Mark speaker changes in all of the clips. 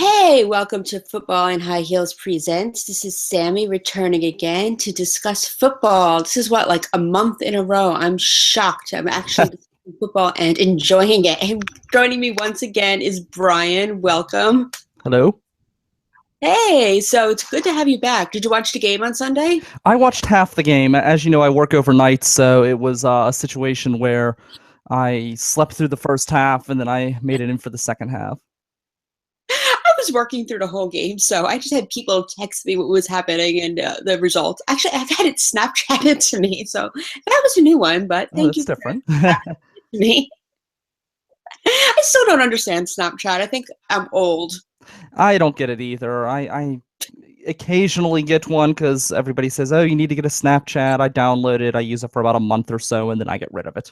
Speaker 1: Hey, welcome to Football and High Heels Presents. This is Sammy returning again to discuss football. This is like a month in a row. I'm shocked. I'm actually discussing football and enjoying it. And joining me once again is Brian. Welcome.
Speaker 2: Hello.
Speaker 1: Hey, so it's good to have you back. Did you watch the game on Sunday?
Speaker 2: I watched half the game. As you know, I work overnight, so it was a situation where I slept through the first half and then I made it in for the second half.
Speaker 1: I was working through the whole game, so I just had people text me what was happening and the results. Actually, I've had it Snapchatted to me, so that was a new one, but
Speaker 2: Oh,
Speaker 1: thank you
Speaker 2: that's
Speaker 1: for
Speaker 2: different.
Speaker 1: me. I still don't understand Snapchat. I think I'm old.
Speaker 2: I don't get it either. I occasionally get one because everybody says, oh, you need to get a Snapchat. I download it. I use it for about a month or so, and then I get rid of it.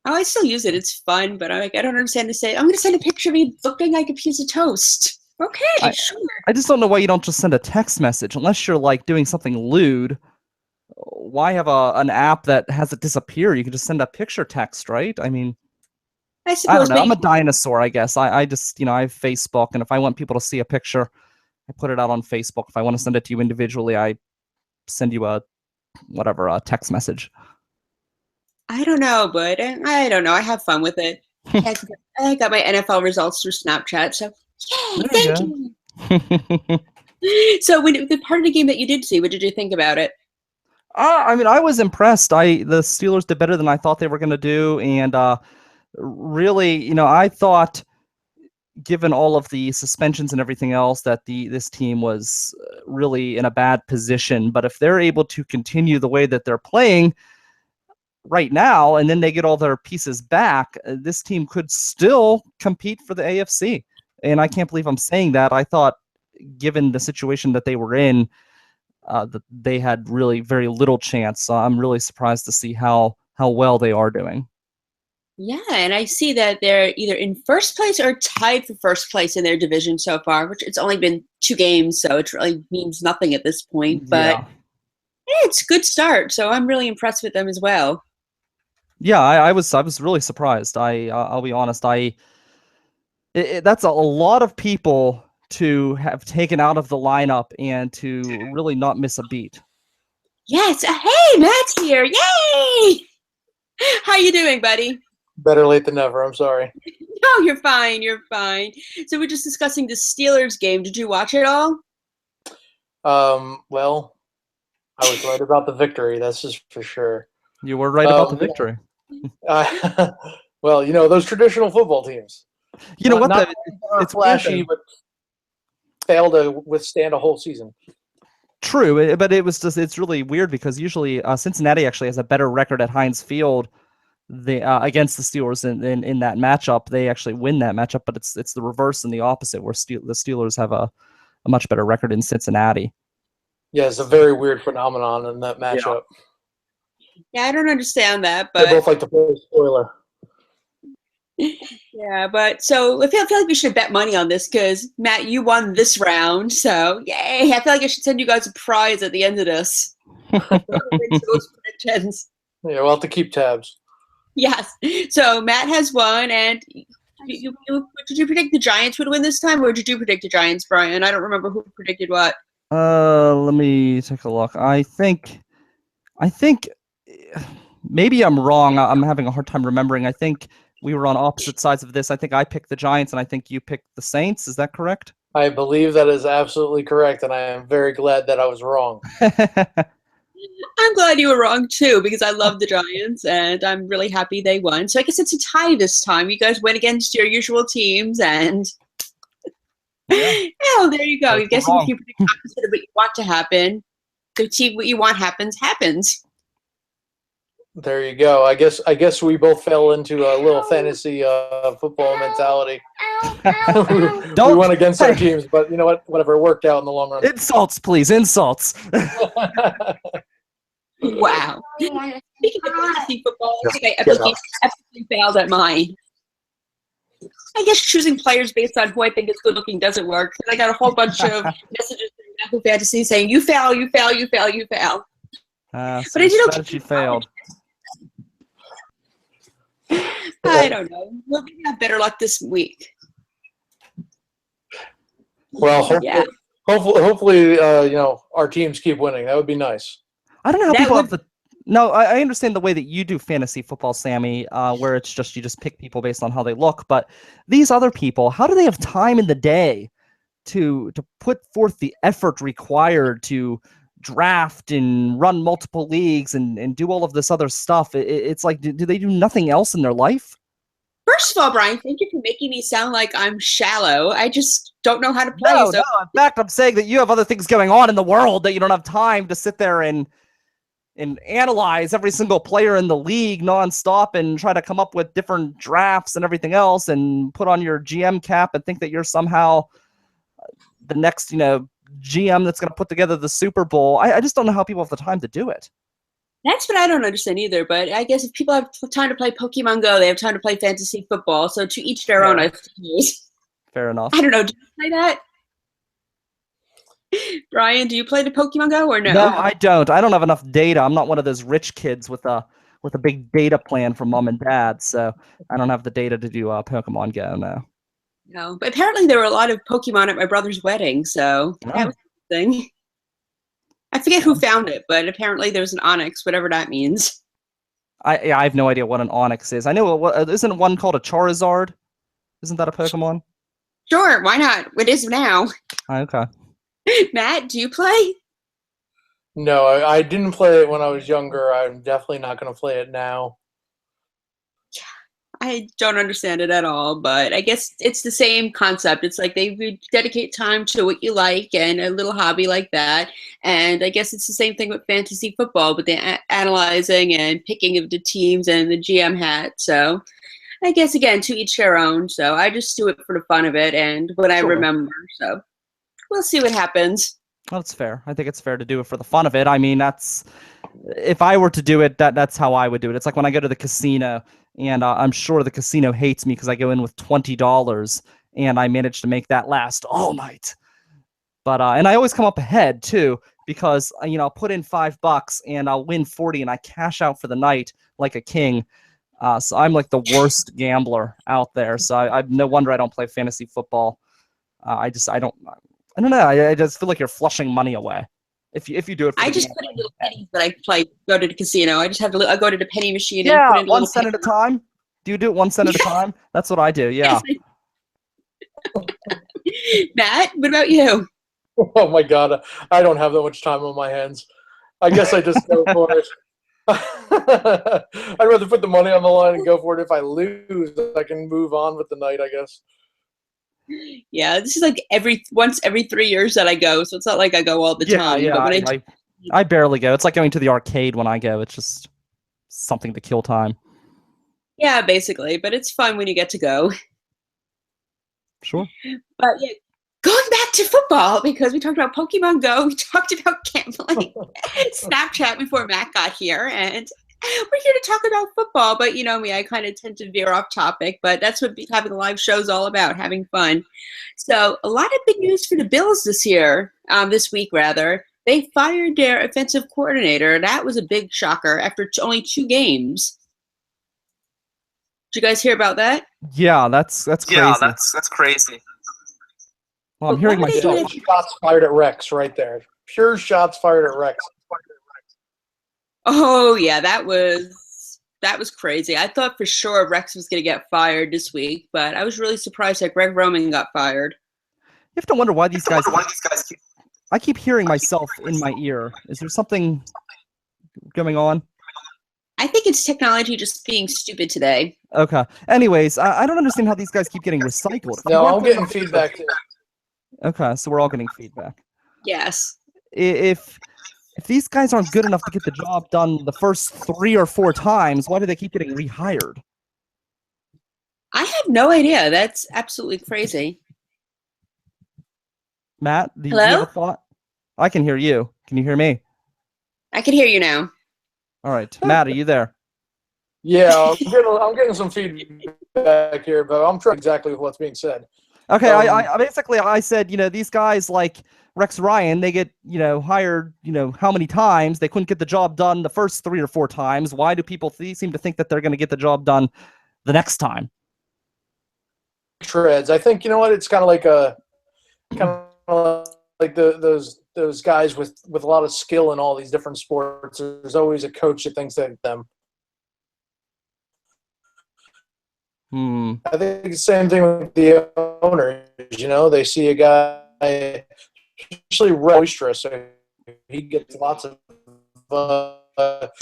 Speaker 1: Oh, I still use it. It's fun, but I don't understand to say, I'm going to send a picture of me looking like a piece of toast. Okay,
Speaker 2: I,
Speaker 1: sure.
Speaker 2: I just don't know why you don't just send a text message unless you're like doing something lewd. Why have an app that has it disappear? You can just send a picture text, right? I mean,
Speaker 1: I
Speaker 2: I don't
Speaker 1: suppose,
Speaker 2: know.
Speaker 1: but
Speaker 2: I'm a dinosaur, I guess. I just, I have Facebook, and if I want people to see a picture, I put it out on Facebook. If I want to send it to you individually, I send you a text message.
Speaker 1: I don't know, but I don't know. I have fun with it. I got my NFL results through Snapchat, so yay,
Speaker 2: There
Speaker 1: thank
Speaker 2: you
Speaker 1: you.
Speaker 2: go.
Speaker 1: So when the part of the game that you did see, what did you think about it?
Speaker 2: I mean, I was impressed. The Steelers did better than I thought they were going to do, and really, I thought, given all of the suspensions and everything else, that this team was really in a bad position. But if they're able to continue the way that they're playing right now, and then they get all their pieces back, this team could still compete for the AFC. And I can't believe I'm saying that. I thought, given the situation that they were in, that they had really very little chance. So I'm really surprised to see how well they are doing.
Speaker 1: Yeah, and I see that they're either in first place or tied for first place in their division so far, which it's only been 2 games, so it really means nothing at this point. But
Speaker 2: Yeah.
Speaker 1: yeah, it's a good start, so I'm really impressed with them as well.
Speaker 2: Yeah, I was really surprised. I'll be honest. That's a lot of people to have taken out of the lineup and to really not miss a beat.
Speaker 1: Yes, hey, Matt's here! Yay! How you doing, buddy?
Speaker 3: Better late than never. I'm sorry.
Speaker 1: No, you're fine. You're fine. So we're just discussing the Steelers game. Did you watch it all?
Speaker 3: Well, I was right about the victory. That's just for sure.
Speaker 2: You were right about the victory.
Speaker 3: Uh, well, those traditional football teams.
Speaker 2: You know what?
Speaker 3: Not
Speaker 2: It's
Speaker 3: flashy,
Speaker 2: weird.
Speaker 3: but fail to withstand a whole season.
Speaker 2: True, but it's really weird because usually Cincinnati actually has a better record at Heinz Field against the Steelers in that matchup. They actually win that matchup, but it's the reverse and the opposite, where the Steelers have a much better record in Cincinnati.
Speaker 3: Yeah, it's a very weird phenomenon in that
Speaker 2: Yeah.
Speaker 3: matchup.
Speaker 1: Yeah, I don't understand that,
Speaker 3: They
Speaker 1: but
Speaker 3: both like to play spoiler.
Speaker 1: yeah, but so I feel like we should bet money on this because Matt, you won this round, so yay! I feel like I should send you guys a prize at the end of this. Those predictions.
Speaker 3: Yeah, we'll have to keep tabs.
Speaker 1: Yes. So Matt has won, and did you predict the Giants would win this time, or did you predict the Giants, Brian? I don't remember who predicted what.
Speaker 2: Let me take a look. I think maybe I'm wrong. I'm having a hard time remembering. I think we were on opposite sides of this. I think I picked the Giants, and I think you picked the Saints. Is that correct?
Speaker 3: I believe that is absolutely correct, and I am very glad that I was wrong.
Speaker 1: I'm glad you were wrong too, because I love the Giants, and I'm really happy they won. So I guess it's a tie this time. You guys went against your usual teams, and oh, there you go.
Speaker 2: Both
Speaker 1: I
Speaker 2: were
Speaker 1: guess if
Speaker 2: wrong.
Speaker 1: you predict opposite of what you want to happen, the team what you want happens.
Speaker 3: There you go. I guess we both fell into a little fantasy football mentality. We went against our teams, but you know what? Whatever, it worked out in the long run.
Speaker 2: Insults, please. Insults.
Speaker 1: Wow. Speaking of fantasy football, I think I absolutely failed at mine. I guess choosing players based on who I think is good looking doesn't work. And I got a whole bunch of messages in Yahoo Fantasy saying, you fail, you fail, you fail, you fail.
Speaker 2: So
Speaker 1: But I did okay.
Speaker 2: strategy failed.
Speaker 1: I don't know. We'll have better luck this week.
Speaker 3: Well,
Speaker 1: Yeah.
Speaker 3: hopefully, our teams keep winning. That would be nice.
Speaker 2: I don't know how
Speaker 1: That
Speaker 2: people
Speaker 1: would-
Speaker 2: have the. No, I understand the way that you do fantasy football, Sammy, where it's just you just pick people based on how they look. But these other people, how do they have time in the day to put forth the effort required to draft and run multiple leagues and do all of this other stuff? It's like, do they do nothing else in their life?
Speaker 1: First of all, Brian, thank you for making me sound like I'm shallow. I just don't know how to play.
Speaker 2: No,
Speaker 1: so
Speaker 2: no. In fact, I'm saying that you have other things going on in the world that you don't have time to sit there and analyze every single player in the league nonstop and try to come up with different drafts and everything else and put on your GM cap and think that you're somehow the next, GM that's going to put together the Super Bowl. I just don't know how people have the time to do it.
Speaker 1: that's what I don't understand either. But I guess if people have time to play Pokemon Go, they have time to play fantasy football. So to each their own, I suppose.
Speaker 2: Fair enough.
Speaker 1: I don't know. Do you play that? Brian, do you play the Pokemon Go or no?
Speaker 2: No, I don't. I don't have enough data. I'm not one of those rich kids with a big data plan from mom and dad, so I don't have the data to do Pokemon Go now.
Speaker 1: No, but apparently there were a lot of Pokemon at my brother's wedding, so that was a thing. I forget who found it, but apparently there's an Onyx, whatever that means.
Speaker 2: I have no idea what an Onyx is. I know isn't one called a Charizard? Isn't that a Pokemon?
Speaker 1: Sure, why not? It is now.
Speaker 2: Okay.
Speaker 1: Matt, do you play?
Speaker 3: No, I didn't play it when I was younger. I'm definitely not going to play it now.
Speaker 1: I don't understand it at all, but I guess it's the same concept. It's like they would dedicate time to what you like and a little hobby like that. And I guess it's the same thing with fantasy football, but the analyzing and picking of the teams and the GM hat. So I guess, again, to each their own. So I just do it for the fun of it and what I remember. So we'll see what happens.
Speaker 2: That's fair. I think it's fair to do it for the fun of it. I mean, if I were to do it, that's how I would do it. It's like when I go to the casino, and I'm sure the casino hates me because I go in with $20 and I manage to make that last all night. But and I always come up ahead too because I'll put in $5 and I'll win 40 and I cash out for the night like a king. So I'm like the worst gambler out there. So I no wonder I don't play fantasy football. I don't know. I just feel like you're flushing money away if you do it.
Speaker 1: I just put in little pennies that I go to the casino. I just have to. I go to the penny machine.
Speaker 2: Yeah,
Speaker 1: and put in
Speaker 2: 1 cent at a time. Do you do it 1 cent at a time? That's what I do. Yeah.
Speaker 1: Matt, what about you?
Speaker 3: Oh my God, I don't have that much time on my hands. I guess I just go for it. I'd rather put the money on the line and go for it. If I lose, I can move on with the night, I guess.
Speaker 1: Yeah, this is like once every 3 years that I go, so it's not like I go all the time.
Speaker 2: Yeah,
Speaker 1: but when
Speaker 2: I barely go. It's like going to the arcade when I go. It's just something to kill time.
Speaker 1: Yeah, basically, but it's fun when you get to go.
Speaker 2: Sure.
Speaker 1: But yeah, going back to football, because we talked about Pokemon Go, we talked about gambling, Snapchat before Matt got here, and we're here to talk about football. But you know me, I kind of tend to veer off topic, but that's what having a live show is all about, having fun. So a lot of big news for the Bills this week rather. They fired their offensive coordinator. That was a big shocker after only 2 games. Did you guys hear about that?
Speaker 2: Yeah, that's crazy.
Speaker 4: Yeah, that's crazy.
Speaker 2: Well, I'm hearing myself.
Speaker 3: Shots fired at Rex right there. Pure shots fired at Rex.
Speaker 1: Oh yeah, that was crazy. I thought for sure Rex was going to get fired this week, but I was really surprised that Greg Roman got fired.
Speaker 2: You have to wonder why these guys. I keep hearing myself in my ear. Is there something going on?
Speaker 1: I think it's technology just being stupid today.
Speaker 2: Okay. Anyways, I don't understand how these guys keep getting recycled.
Speaker 3: No, I'm getting feedback too.
Speaker 2: Okay, so we're all getting feedback.
Speaker 1: Yes.
Speaker 2: If these guys aren't good enough to get the job done the first 3 or 4 times, why do they keep getting rehired?
Speaker 1: I have no idea. That's absolutely crazy.
Speaker 2: Matt, do you
Speaker 1: Hello?
Speaker 2: have a thought? I can hear you. Can you hear me?
Speaker 1: I can hear you now.
Speaker 2: All right. Matt, are you there?
Speaker 3: Yeah, I'm getting some feedback here, but I'm trying exactly what's being said.
Speaker 2: Okay, I basically said, these guys like Rex Ryan, they get, hired, how many times? They couldn't get the job done the first 3 or 4 times. Why do people seem to think that they're going to get the job done the next time?
Speaker 3: Treads. I think, you know what, it's kind of like kind of like those guys with a lot of skill in all these different sports. There's always a coach that thinks that them. I think the same thing with the owners. They see a guy, especially boisterous, so he gets lots of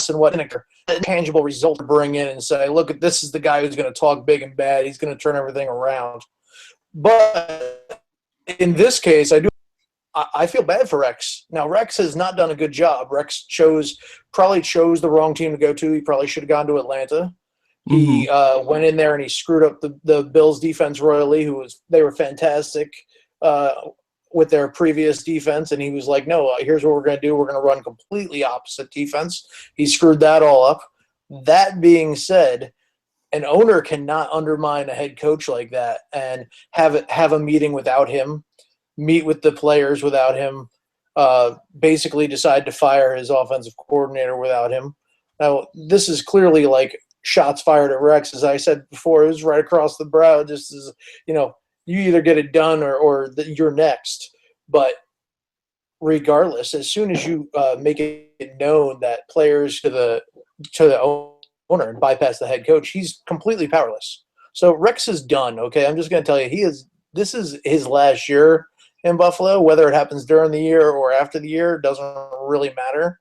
Speaker 3: and what intangible result to bring in and say, look, this is the guy who's going to talk big and bad. He's going to turn everything around. But in this case, I feel bad for Rex. Now, Rex has not done a good job. Rex probably chose the wrong team to go to. He probably should have gone to Atlanta. He went in there and he screwed up the Bills' defense royally. They were fantastic with their previous defense, and he was like, "No, here's what we're going to do. We're going to run completely opposite defense." He screwed that all up. That being said, an owner cannot undermine a head coach like that and have a meeting without him, meet with the players without him, basically decide to fire his offensive coordinator without him. Now, this is clearly like shots fired at Rex. As I said before, it was right across the brow. Just as, you either get it done or you're next. But regardless, as soon as you make it known that players to the owner and bypass the head coach, he's completely powerless. So Rex is done. Okay, I'm just going to tell you, this is his last year in Buffalo. Whether it happens during the year or after the year doesn't really matter,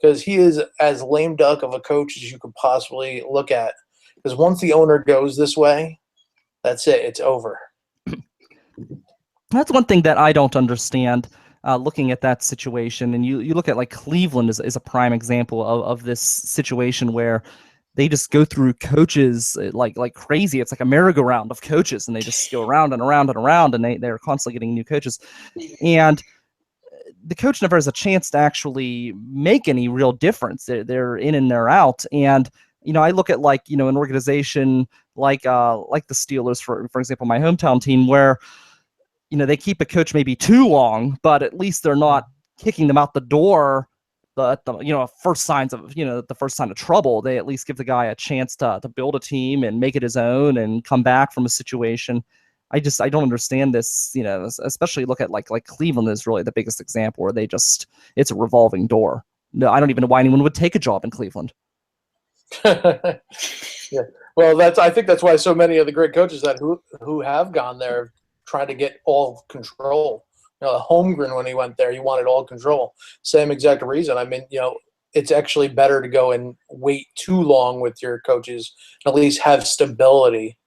Speaker 3: because he is as lame duck of a coach as you could possibly look at. Because once the owner goes this way, that's it. It's over.
Speaker 2: That's one thing that I don't understand, looking at that situation. And you look at like Cleveland is a prime example of this situation where they just go through coaches like crazy. It's like a merry-go-round of coaches, and they just go around and around and around, and they're constantly getting new coaches. And the coach never has a chance to actually make any real difference. They're in and they're out. And, I look at an organization like the Steelers, for example, my hometown team, where, they keep a coach maybe too long, but at least they're not kicking them out the door. The first sign of trouble, they at least give the guy a chance to build a team and make it his own and come back from a situation. I don't understand this, especially look at like Cleveland is really the biggest example where it's a revolving door. No, I don't even know why anyone would take a job in Cleveland.
Speaker 3: Yeah. Well, I think that's why so many of the great coaches who have gone there trying to get all control. Holmgren, when he went there, he wanted all control. Same exact reason. I mean, it's actually better to go and wait too long with your coaches, at least have stability,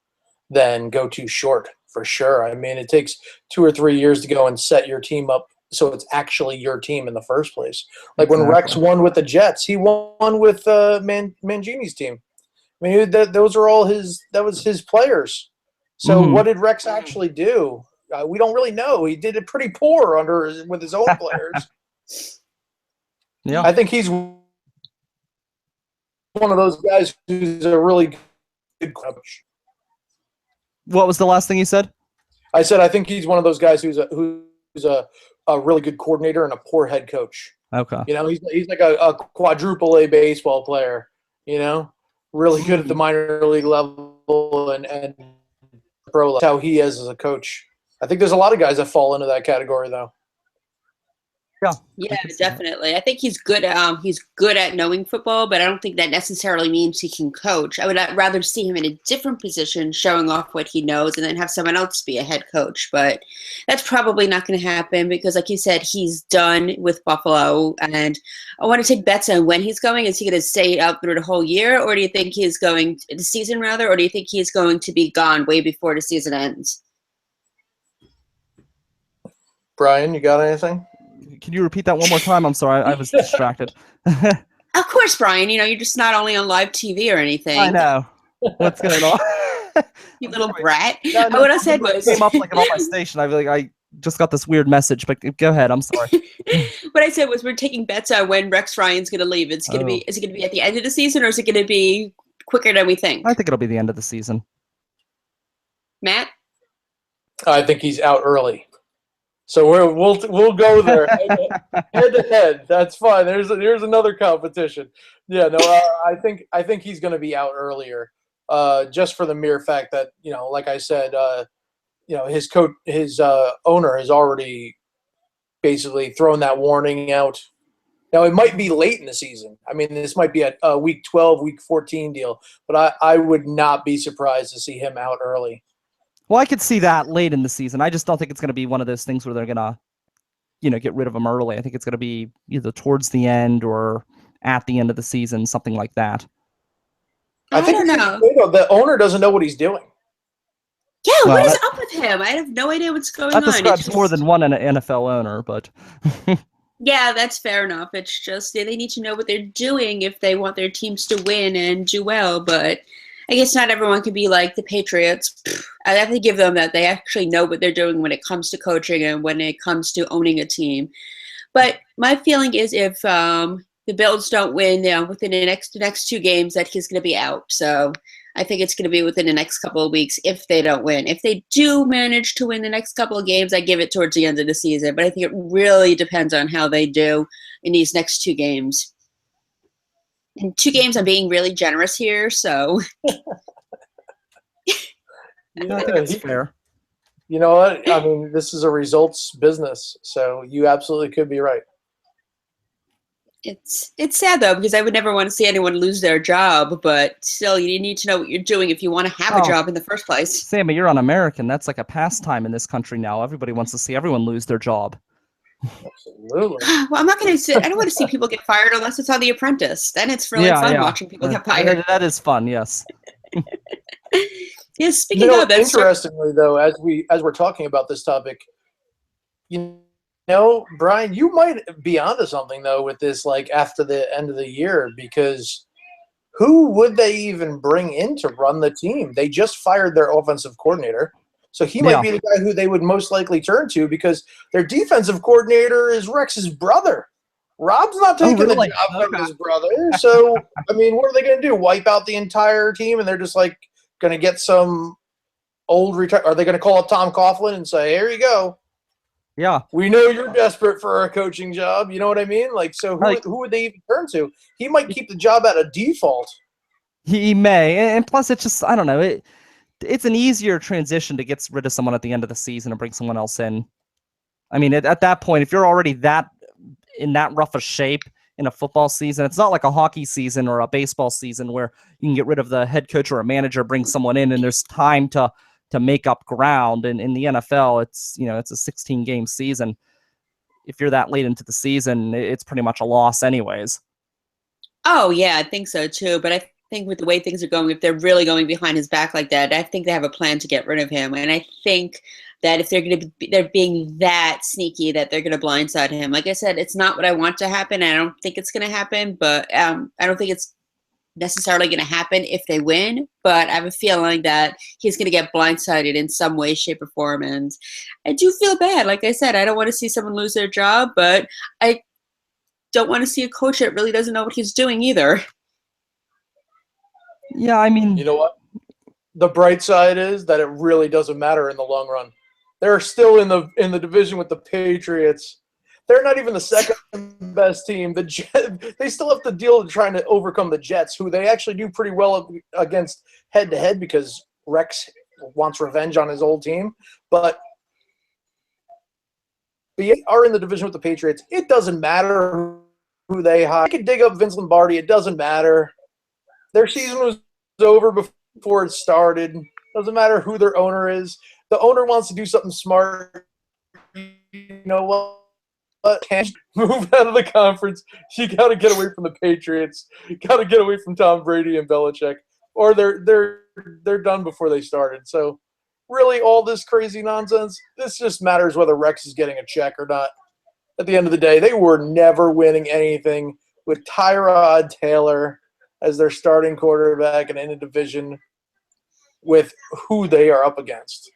Speaker 3: than go too short, for sure. I mean, it takes 2 or 3 years to go and set your team up so it's actually your team in the first place. Like when Rex won with the Jets, he won with Mangini's team. I mean, that was his players. So what did Rex actually do? We don't really know. He did it pretty poor with his own players.
Speaker 2: Yeah,
Speaker 3: I think he's one of those guys who's a really good coach.
Speaker 2: What was the last thing you said?
Speaker 3: I said I think he's one of those guys who's a really good coordinator and a poor head coach.
Speaker 2: Okay.
Speaker 3: He's like a quadruple A baseball player. Really good at the minor league level and pro level. That's how he is as a coach. I think there's a lot of guys that fall into that category, though.
Speaker 1: Yeah, definitely. I think he's good at knowing football, but I don't think that necessarily means he can coach. I would rather see him in a different position, showing off what he knows, and then have someone else be a head coach. But that's probably not going to happen because, like you said, he's done with Buffalo. And I want to take bets on when he's going. Is he going to stay out through the whole year, or do you think he's going the season rather, or do you think he's going to be gone way before the season ends?
Speaker 3: Brian, you got anything?
Speaker 2: Can you repeat that one more time? I'm sorry, I was distracted.
Speaker 1: Of course, Brian. You're just not only on live TV or anything.
Speaker 2: I know. What's going on?
Speaker 1: You little brat.
Speaker 2: No,
Speaker 1: what I said was,
Speaker 2: it came up on my station. I just got this weird message, but go ahead. I'm sorry.
Speaker 1: What I said was we're taking bets on when Rex Ryan's going to leave. Is it going to be at the end of the season, or is it going to be quicker than we think?
Speaker 2: I think it'll be the end of the season.
Speaker 1: Matt?
Speaker 3: I think he's out early. So we'll go there head to head. That's fine. There's another competition. Yeah, no, I think he's going to be out earlier, just for the mere fact that like I said, his owner has already basically thrown that warning out. Now, it might be late in the season. I mean, this might be a week 12, week 14 deal, but I would not be surprised to see him out early.
Speaker 2: Well, I could see that late in the season. I just don't think it's going to be one of those things where they're going to, get rid of him early. I think it's going to be either towards the end or at the end of the season, something like that.
Speaker 1: I don't know.
Speaker 3: The owner doesn't know what he's doing.
Speaker 1: Yeah, what is up with him? I have no idea what's going on.
Speaker 2: That describes more than one NFL owner, but...
Speaker 1: Yeah, that's fair enough. It's just they need to know what they're doing if they want their teams to win and do well. But I guess not everyone can be like the Patriots. I have to give them that they actually know what they're doing when it comes to coaching and when it comes to owning a team. But my feeling is if the Bills don't win within the next 2 games, that he's going to be out. So I think it's going to be within the next couple of weeks if they don't win. If they do manage to win the next couple of games, I give it towards the end of the season. But I think it really depends on how they do in these next 2 games. In 2 games, I'm being really generous here, so.
Speaker 2: I think that's fair.
Speaker 3: You know what? I mean, this is a results business, so you absolutely could be right.
Speaker 1: It's sad, though, because I would never want to see anyone lose their job, but still, you need to know what you're doing if you want to have a job in the first place.
Speaker 2: Sammy, you're un-American. That's like a pastime in this country now. Everybody wants to see everyone lose their job.
Speaker 3: Absolutely.
Speaker 1: Well, I'm not going to I don't want to see people get fired unless it's on The Apprentice. Then it's really fun watching people get fired.
Speaker 2: That is fun, yes.
Speaker 1: Yeah, speaking of that,
Speaker 3: interestingly, though, as we're talking about this topic, Brian, you might be onto something though with this, like after the end of the year, because who would they even bring in to run the team? They just fired their offensive coordinator, so he might be the guy who they would most likely turn to because their defensive coordinator is Rex's brother. Rob's not taking the job from his brother, so I mean, what are they going to do? Wipe out the entire team, and they're just like going to get some old retire? Are they going to call up Tom Coughlin and say, "Here you go"?
Speaker 2: Yeah.
Speaker 3: We know you're desperate for a coaching job. You know what I mean? Like, so who would they even turn to? He might keep the job at a default.
Speaker 2: He may. And plus, it's just, I don't know. It's an easier transition to get rid of someone at the end of the season and bring someone else in. I mean, at that point, if you're already in that rough a shape in a football season, it's not like a hockey season or a baseball season where you can get rid of the head coach or a manager, bring someone in, and there's time to make up ground. And in the NFL, it's a 16-game season. If you're that late into the season, it's pretty much a loss anyways.
Speaker 1: Oh, yeah, I think so too. But I think with the way things are going, if they're really going behind his back like that, I think they have a plan to get rid of him. And I think that if they're being that sneaky that they're going to blindside him. Like I said, it's not what I want to happen. I don't think it's going to happen, but I don't think it's necessarily going to happen if they win, but I have a feeling that he's going to get blindsided in some way, shape, or form. And I do feel bad. Like I said, I don't want to see someone lose their job, but I don't want to see a coach that really doesn't know what he's doing either.
Speaker 2: Yeah, I mean,
Speaker 3: you know what? The bright side is that it really doesn't matter in the long run. They're still in the division with the Patriots. They're not even the second best team. They still have to deal with trying to overcome the Jets, who they actually do pretty well against head-to-head because Rex wants revenge on his old team. But they are in the division with the Patriots. It doesn't matter who they hire. They could dig up Vince Lombardi. It doesn't matter. Their season was over before it started. Doesn't matter who their owner is. The owner wants to do something smart. You know what? Can't move out of the conference. You got to get away from the Patriots. You got to get away from Tom Brady and Belichick, or they're done before they started. So, really, all this crazy nonsense. This just matters whether Rex is getting a check or not. At the end of the day, they were never winning anything with Tyrod Taylor as their starting quarterback and in a division with who they are up against.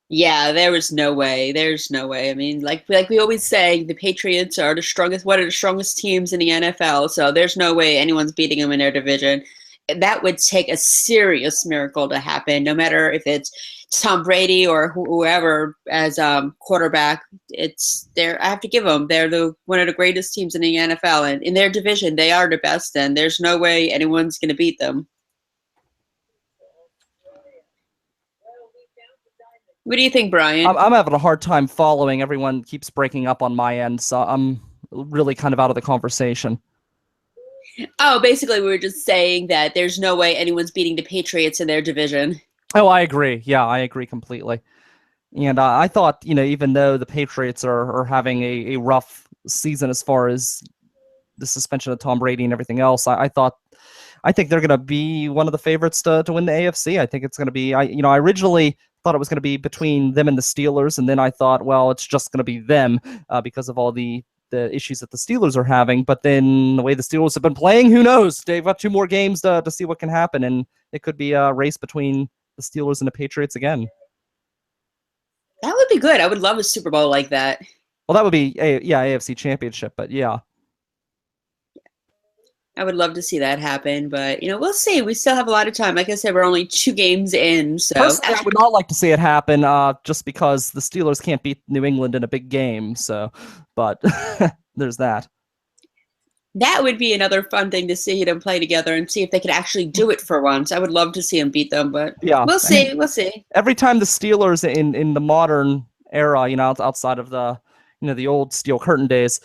Speaker 1: Yeah, there was no way. There's no way. I mean, like we always say, the Patriots are one of the strongest teams in the NFL. So there's no way anyone's beating them in their division. That would take a serious miracle to happen. No matter if it's Tom Brady or whoever as quarterback, I have to give them. They're one of the greatest teams in the NFL, and in their division, they are the best. And there's no way anyone's going to beat them. What do you think, Brian?
Speaker 2: I'm having a hard time following. Everyone keeps breaking up on my end, so I'm really kind of out of the conversation.
Speaker 1: Oh, basically, we were just saying that there's no way anyone's beating the Patriots in their division.
Speaker 2: Oh, I agree. Yeah, I agree completely. And I thought, even though the Patriots are having a rough season as far as the suspension of Tom Brady and everything else, I think they're going to be one of the favorites to win the AFC. I think it's going to be, I originally thought it was going to be between them and the Steelers, and then I thought, well, it's just going to be them because of all the issues that the Steelers are having. But then the way the Steelers have been playing, who knows? They've got 2 more games to see what can happen, and it could be a race between the Steelers and the Patriots again.
Speaker 1: That would be good. I would love a Super Bowl like that.
Speaker 2: Well, that would be AFC Championship, but yeah.
Speaker 1: I would love to see that happen, but we'll see. We still have a lot of time. Like I said, we're only 2 games in, so
Speaker 2: personally, I would not like to see it happen, just because the Steelers can't beat New England in a big game. So, but there's that.
Speaker 1: That would be another fun thing to see them play together and see if they could actually do it for once. I would love to see them beat them, but yeah, we'll see. We'll see.
Speaker 2: Every time the Steelers in the modern era, outside of the old Steel Curtain days,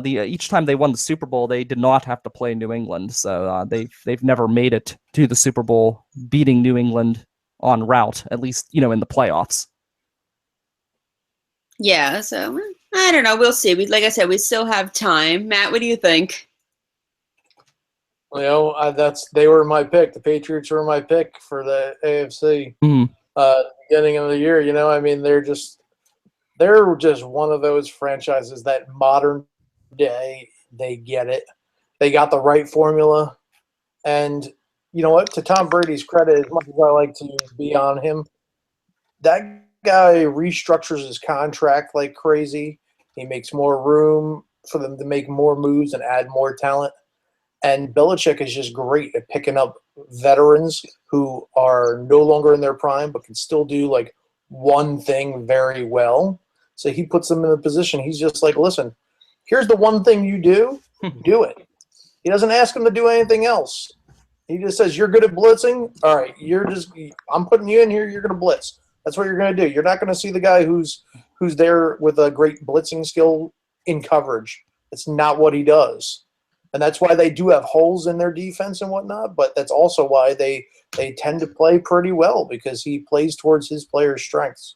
Speaker 2: each time they won the Super Bowl, they did not have to play New England. So they've never made it to the Super Bowl beating New England en route, at least in the playoffs.
Speaker 1: Yeah, so I don't know. We'll see. Like I said, we still have time. Matt, what do you think?
Speaker 3: They were my pick. The Patriots were my pick for the AFC. Beginning of the year, they're just one of those franchises that modern day, they get it. They got the right formula. And you know what? To Tom Brady's credit, as much as I like to be on him, that guy restructures his contract like crazy. He makes more room for them to make more moves and add more talent. And Belichick is just great at picking up veterans who are no longer in their prime but can still do like one thing very well. So he puts them in a position. He's just like, listen, here's the one thing you do it. He doesn't ask them to do anything else. He just says, you're good at blitzing. All right, I'm putting you in here. You're going to blitz. That's what you're going to do. You're not going to see the guy who's there with a great blitzing skill in coverage. It's not what he does. And that's why they do have holes in their defense and whatnot, but that's also why they tend to play pretty well, because he plays towards his players' strengths.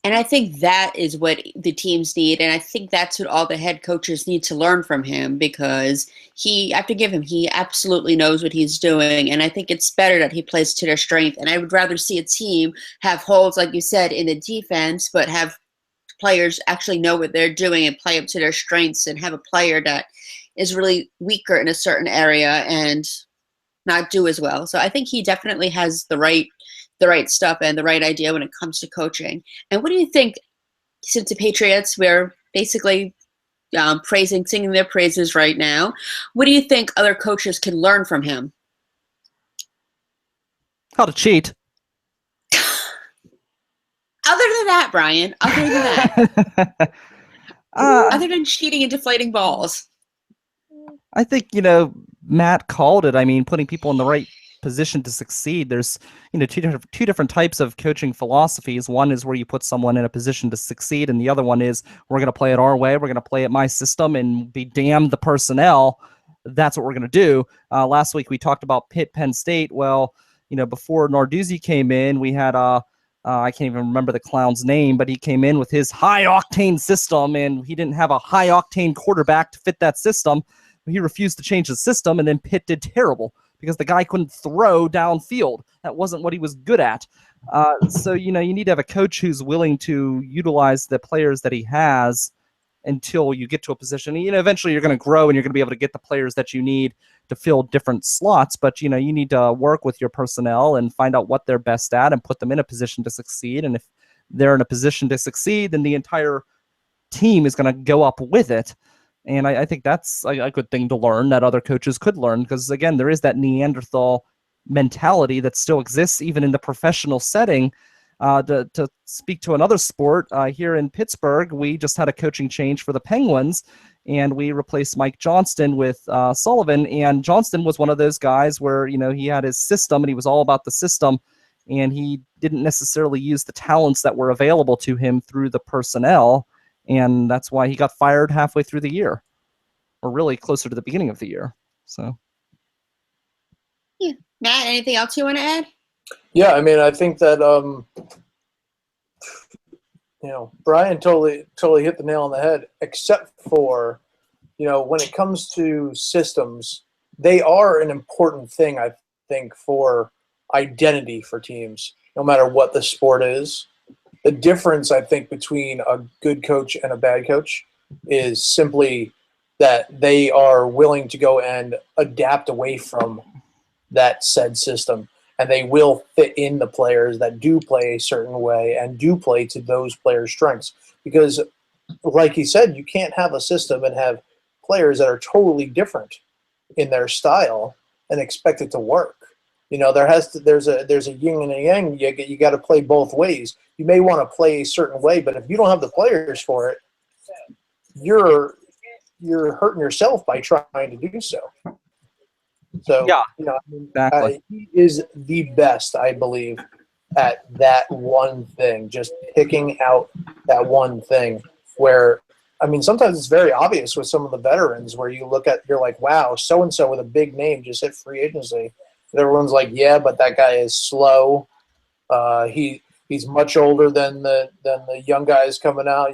Speaker 1: And I think that is what the teams need, and I think that's what all the head coaches need to learn from him, because I have to give him, he absolutely knows what he's doing, and I think it's better that he plays to their strength. And I would rather see a team have holes, like you said, in the defense, but have players actually know what they're doing and play up to their strengths, and have a player that is really weaker in a certain area and not do as well. So I think he definitely has the right stuff and the right idea when it comes to coaching. And what do you think, since the Patriots, we're basically singing their praises right now, what do you think other coaches can learn from him?
Speaker 2: How to cheat.
Speaker 1: Other than that, Brian, other than cheating and deflating balls.
Speaker 2: I think, Matt called it. I mean, putting people in the right position to succeed. There's, two different types of coaching philosophies. One is where you put someone in a position to succeed, and the other one is we're going to play it our way. We're going to play it my system and be damned the personnel. That's what we're going to do. Last week we talked about Penn State. Well, before Narduzzi came in, we had I can't even remember the clown's name, but he came in with his high-octane system, and he didn't have a high-octane quarterback to fit that system. He refused to change the system, and then Pitt did terrible because the guy couldn't throw downfield. That wasn't what he was good at. So, you need to have a coach who's willing to utilize the players that he has until you get to a position. Eventually you're going to grow and you're going to be able to get the players that you need to fill different slots, but you need to work with your personnel and find out what they're best at and put them in a position to succeed. And if they're in a position to succeed, then the entire team is going to go up with it. And I think that's a good thing to learn, that other coaches could learn, because again, there is that Neanderthal mentality that still exists even in the professional setting. To speak to another sport, here in Pittsburgh, we just had a coaching change for the Penguins, and we replaced Mike Johnston with Sullivan. And Johnston was one of those guys where he had his system and he was all about the system. and he didn't necessarily use the talents that were available to him through the personnel, and that's why he got fired halfway through the year, or really closer to the beginning of the year. So,
Speaker 1: yeah. Matt, anything else you want to add?
Speaker 3: Yeah, I mean, I think that Brian totally hit the nail on the head, except for, when it comes to systems, they are an important thing, I think, for identity for teams, no matter what the sport is. The difference, I think, between a good coach and a bad coach is simply that they are willing to go and adapt away from that said system, and they will fit in the players that do play a certain way and do play to those players' strengths. Because, like he said, you can't have a system and have players that are totally different in their style and expect it to work. There's a yin and a yang. You got to play both ways. You may want to play a certain way, but if you don't have the players for it, you're hurting yourself by trying to do so. So,
Speaker 2: yeah,
Speaker 3: exactly. He is the best, I believe, at that one thing, just picking out that one thing where, sometimes it's very obvious with some of the veterans where you're like, wow, so-and-so with a big name just hit free agency. And everyone's like, yeah, but that guy is slow. He's much older than the young guys coming out.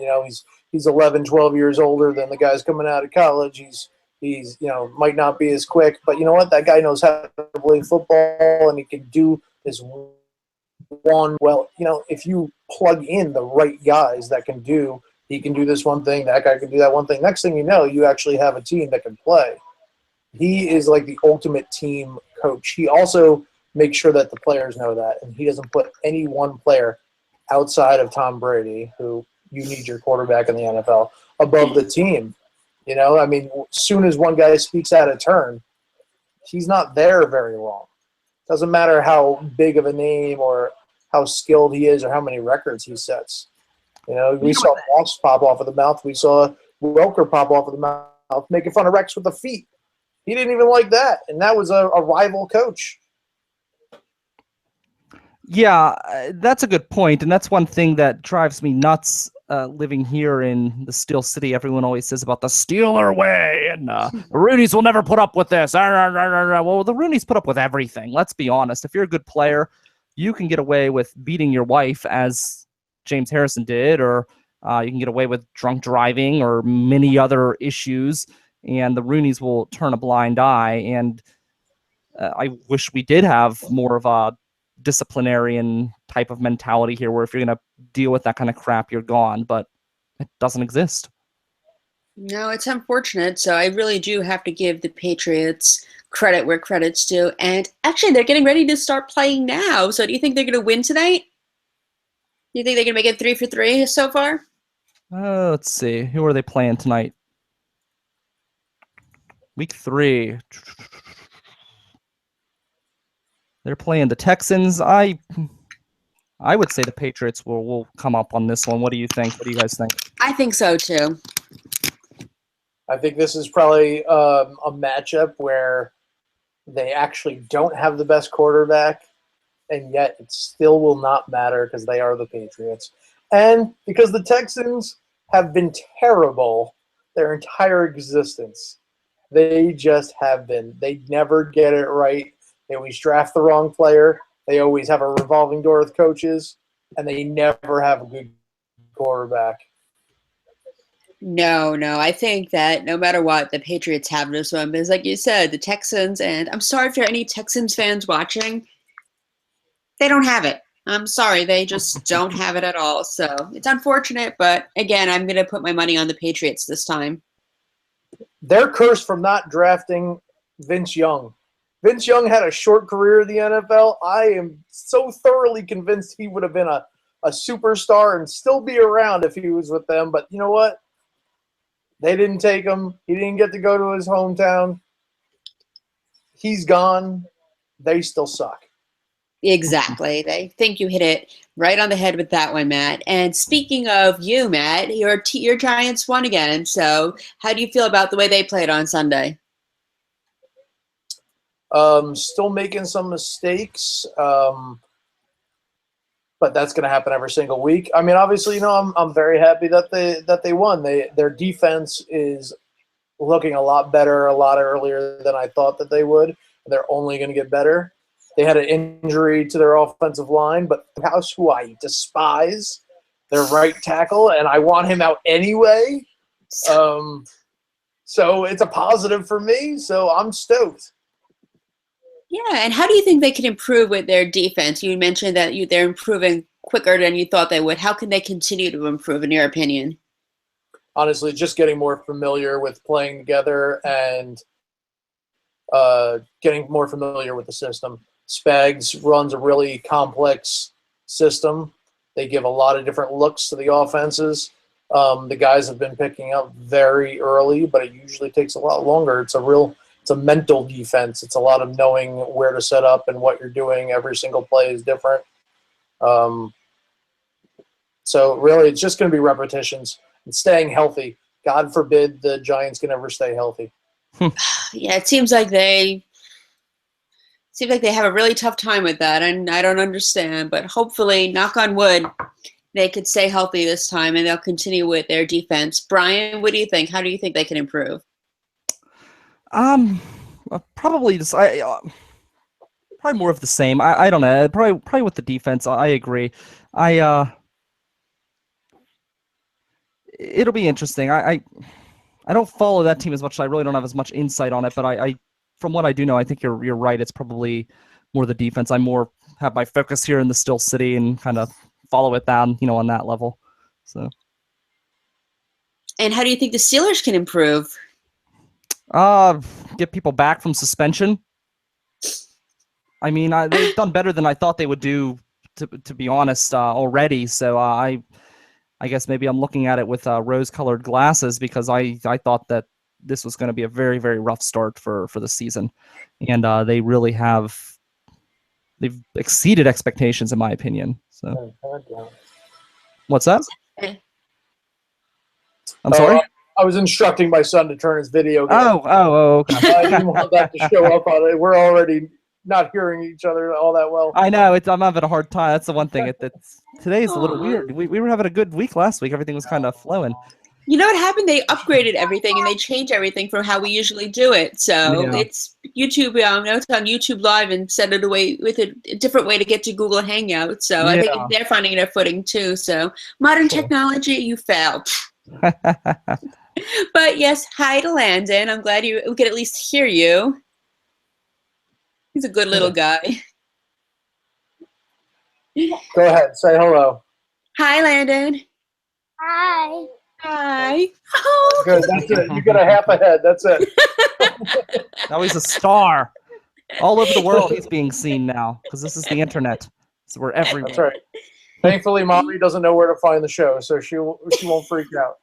Speaker 3: He's 11, 12 years older than the guys coming out of college. He's might not be as quick, but you know what? That guy knows how to play football, and he can do this one well. If you plug in the right guys that can do, he can do this one thing, that guy can do that one thing. Next thing you know, you actually have a team that can play. He is like the ultimate team coach. He also makes sure that the players know that, and he doesn't put any one player outside of Tom Brady, who you need your quarterback in the NFL, above the team. As soon as one guy speaks out of turn, he's not there very long. Doesn't matter how big of a name or how skilled he is or how many records he sets. We saw Moss pop off of the mouth. We saw Welker pop off of the mouth, making fun of Rex with the feet. He didn't even like that, and that was a rival coach.
Speaker 2: Yeah, that's a good point, and that's one thing that drives me nuts living here in the Steel City. Everyone always says about the Steeler way, and the Roonies will never put up with this. Well, the Roonies put up with everything. Let's be honest. If you're a good player, you can get away with beating your wife, as James Harrison did, or you can get away with drunk driving or many other issues, and the Roonies will turn a blind eye. And I wish we did have more of a disciplinarian type of mentality here, where if you're going to deal with that kind of crap, you're gone, but it doesn't exist.
Speaker 1: No, it's unfortunate. So I really do have to give the Patriots credit where credit's due. And actually, they're getting ready to start playing now. So do you think they're going to win tonight? Do you think they're going to make it 3 for 3 so far?
Speaker 2: Let's see. Who are they playing tonight? Week 3. They're playing the Texans. I would say the Patriots will come up on this one. What do you think? What do you guys think?
Speaker 1: I think so, too.
Speaker 3: I think this is probably a matchup where they actually don't have the best quarterback, and yet it still will not matter because they are the Patriots. And because the Texans have been terrible their entire existence. They just have been. They never get it right. They always draft the wrong player. They always have a revolving door with coaches, and they never have a good quarterback.
Speaker 1: No. I think that no matter what, the Patriots have this one. Because like you said, the Texans, and I'm sorry for any Texans fans watching, they don't have it. I'm sorry. They just don't have it at all. So it's unfortunate, but again, I'm going to put my money on the Patriots this time.
Speaker 3: They're cursed from not drafting Vince Young. Vince Young had a short career in the NFL. I am so thoroughly convinced he would have been a superstar and still be around if he was with them. But you know what? They didn't take him. He didn't get to go to his hometown. He's gone. They still suck.
Speaker 1: Exactly. I think you hit it right on the head with that one, Matt. And speaking of you, Matt, your Giants won again. So how do you feel about the way they played on Sunday?
Speaker 3: Still making some mistakes. but that's going to happen every single week. I mean, obviously, I'm very happy that they won. Their defense is looking a lot better a lot earlier than I thought that they would. They're only going to get better. They had an injury to their offensive line, but House, who I despise, their right tackle, and I want him out anyway. So it's a positive for me. So I'm stoked.
Speaker 1: Yeah, and how do you think they can improve with their defense? You mentioned that they're improving quicker than you thought they would. How can they continue to improve, in your opinion?
Speaker 3: Honestly, just getting more familiar with playing together and getting more familiar with the system. Spags runs a really complex system. They give a lot of different looks to the offenses. The guys have been picking up very early, but it usually takes a lot longer. It's a mental defense. It's a lot of knowing where to set up and what you're doing. Every single play is different. So really, it's just going to be repetitions and staying healthy. God forbid the Giants can ever stay healthy.
Speaker 1: Yeah, it seems like they have a really tough time with that, and I don't understand. But hopefully, knock on wood, they could stay healthy this time, and they'll continue with their defense. Brian, what do you think? How do you think they can improve?
Speaker 2: Probably just probably more of the same. I don't know. Probably with the defense. I agree. It'll be interesting. I don't follow that team as much. So I really don't have as much insight on it. But I from what I do know, I think you're right. It's probably more the defense. I more have my focus here in the Still City and kind of follow it down, on that level. So.
Speaker 1: And how do you think the Steelers can improve?
Speaker 2: Get people back from suspension. I mean, they've done better than I thought they would do, to be honest, already. So I guess maybe I'm looking at it with rose-colored glasses because I thought that this was going to be a very, very rough start for the season, and they really they've exceeded expectations in my opinion. So, what's that? I'm sorry.
Speaker 3: I was instructing my son to turn his video game.
Speaker 2: Oh, okay.
Speaker 3: I didn't want that to show up on it. We're already not hearing each other all that well.
Speaker 2: I know. I'm having a hard time. That's the one thing. Today's a little weird. We were having a good week last week. Everything was kind of flowing.
Speaker 1: You know what happened? They upgraded everything and they changed everything from how we usually do it. So it's YouTube. Now it's on YouTube Live and set it away with a different way to get to Google Hangout. So I think they're finding their footing too. So modern technology, you failed. But yes, hi to Landon. I'm glad we could at least hear you. He's a good little guy.
Speaker 3: Go ahead, say hello.
Speaker 1: Hi, Landon.
Speaker 4: Hi.
Speaker 1: Hi. Oh.
Speaker 3: Good, that's it. You got a half a head. That's it.
Speaker 2: Now he's a star. All over the world he's being seen now because this is the internet. So we're everywhere.
Speaker 3: That's right. Thankfully, Mommy doesn't know where to find the show, so she won't freak out.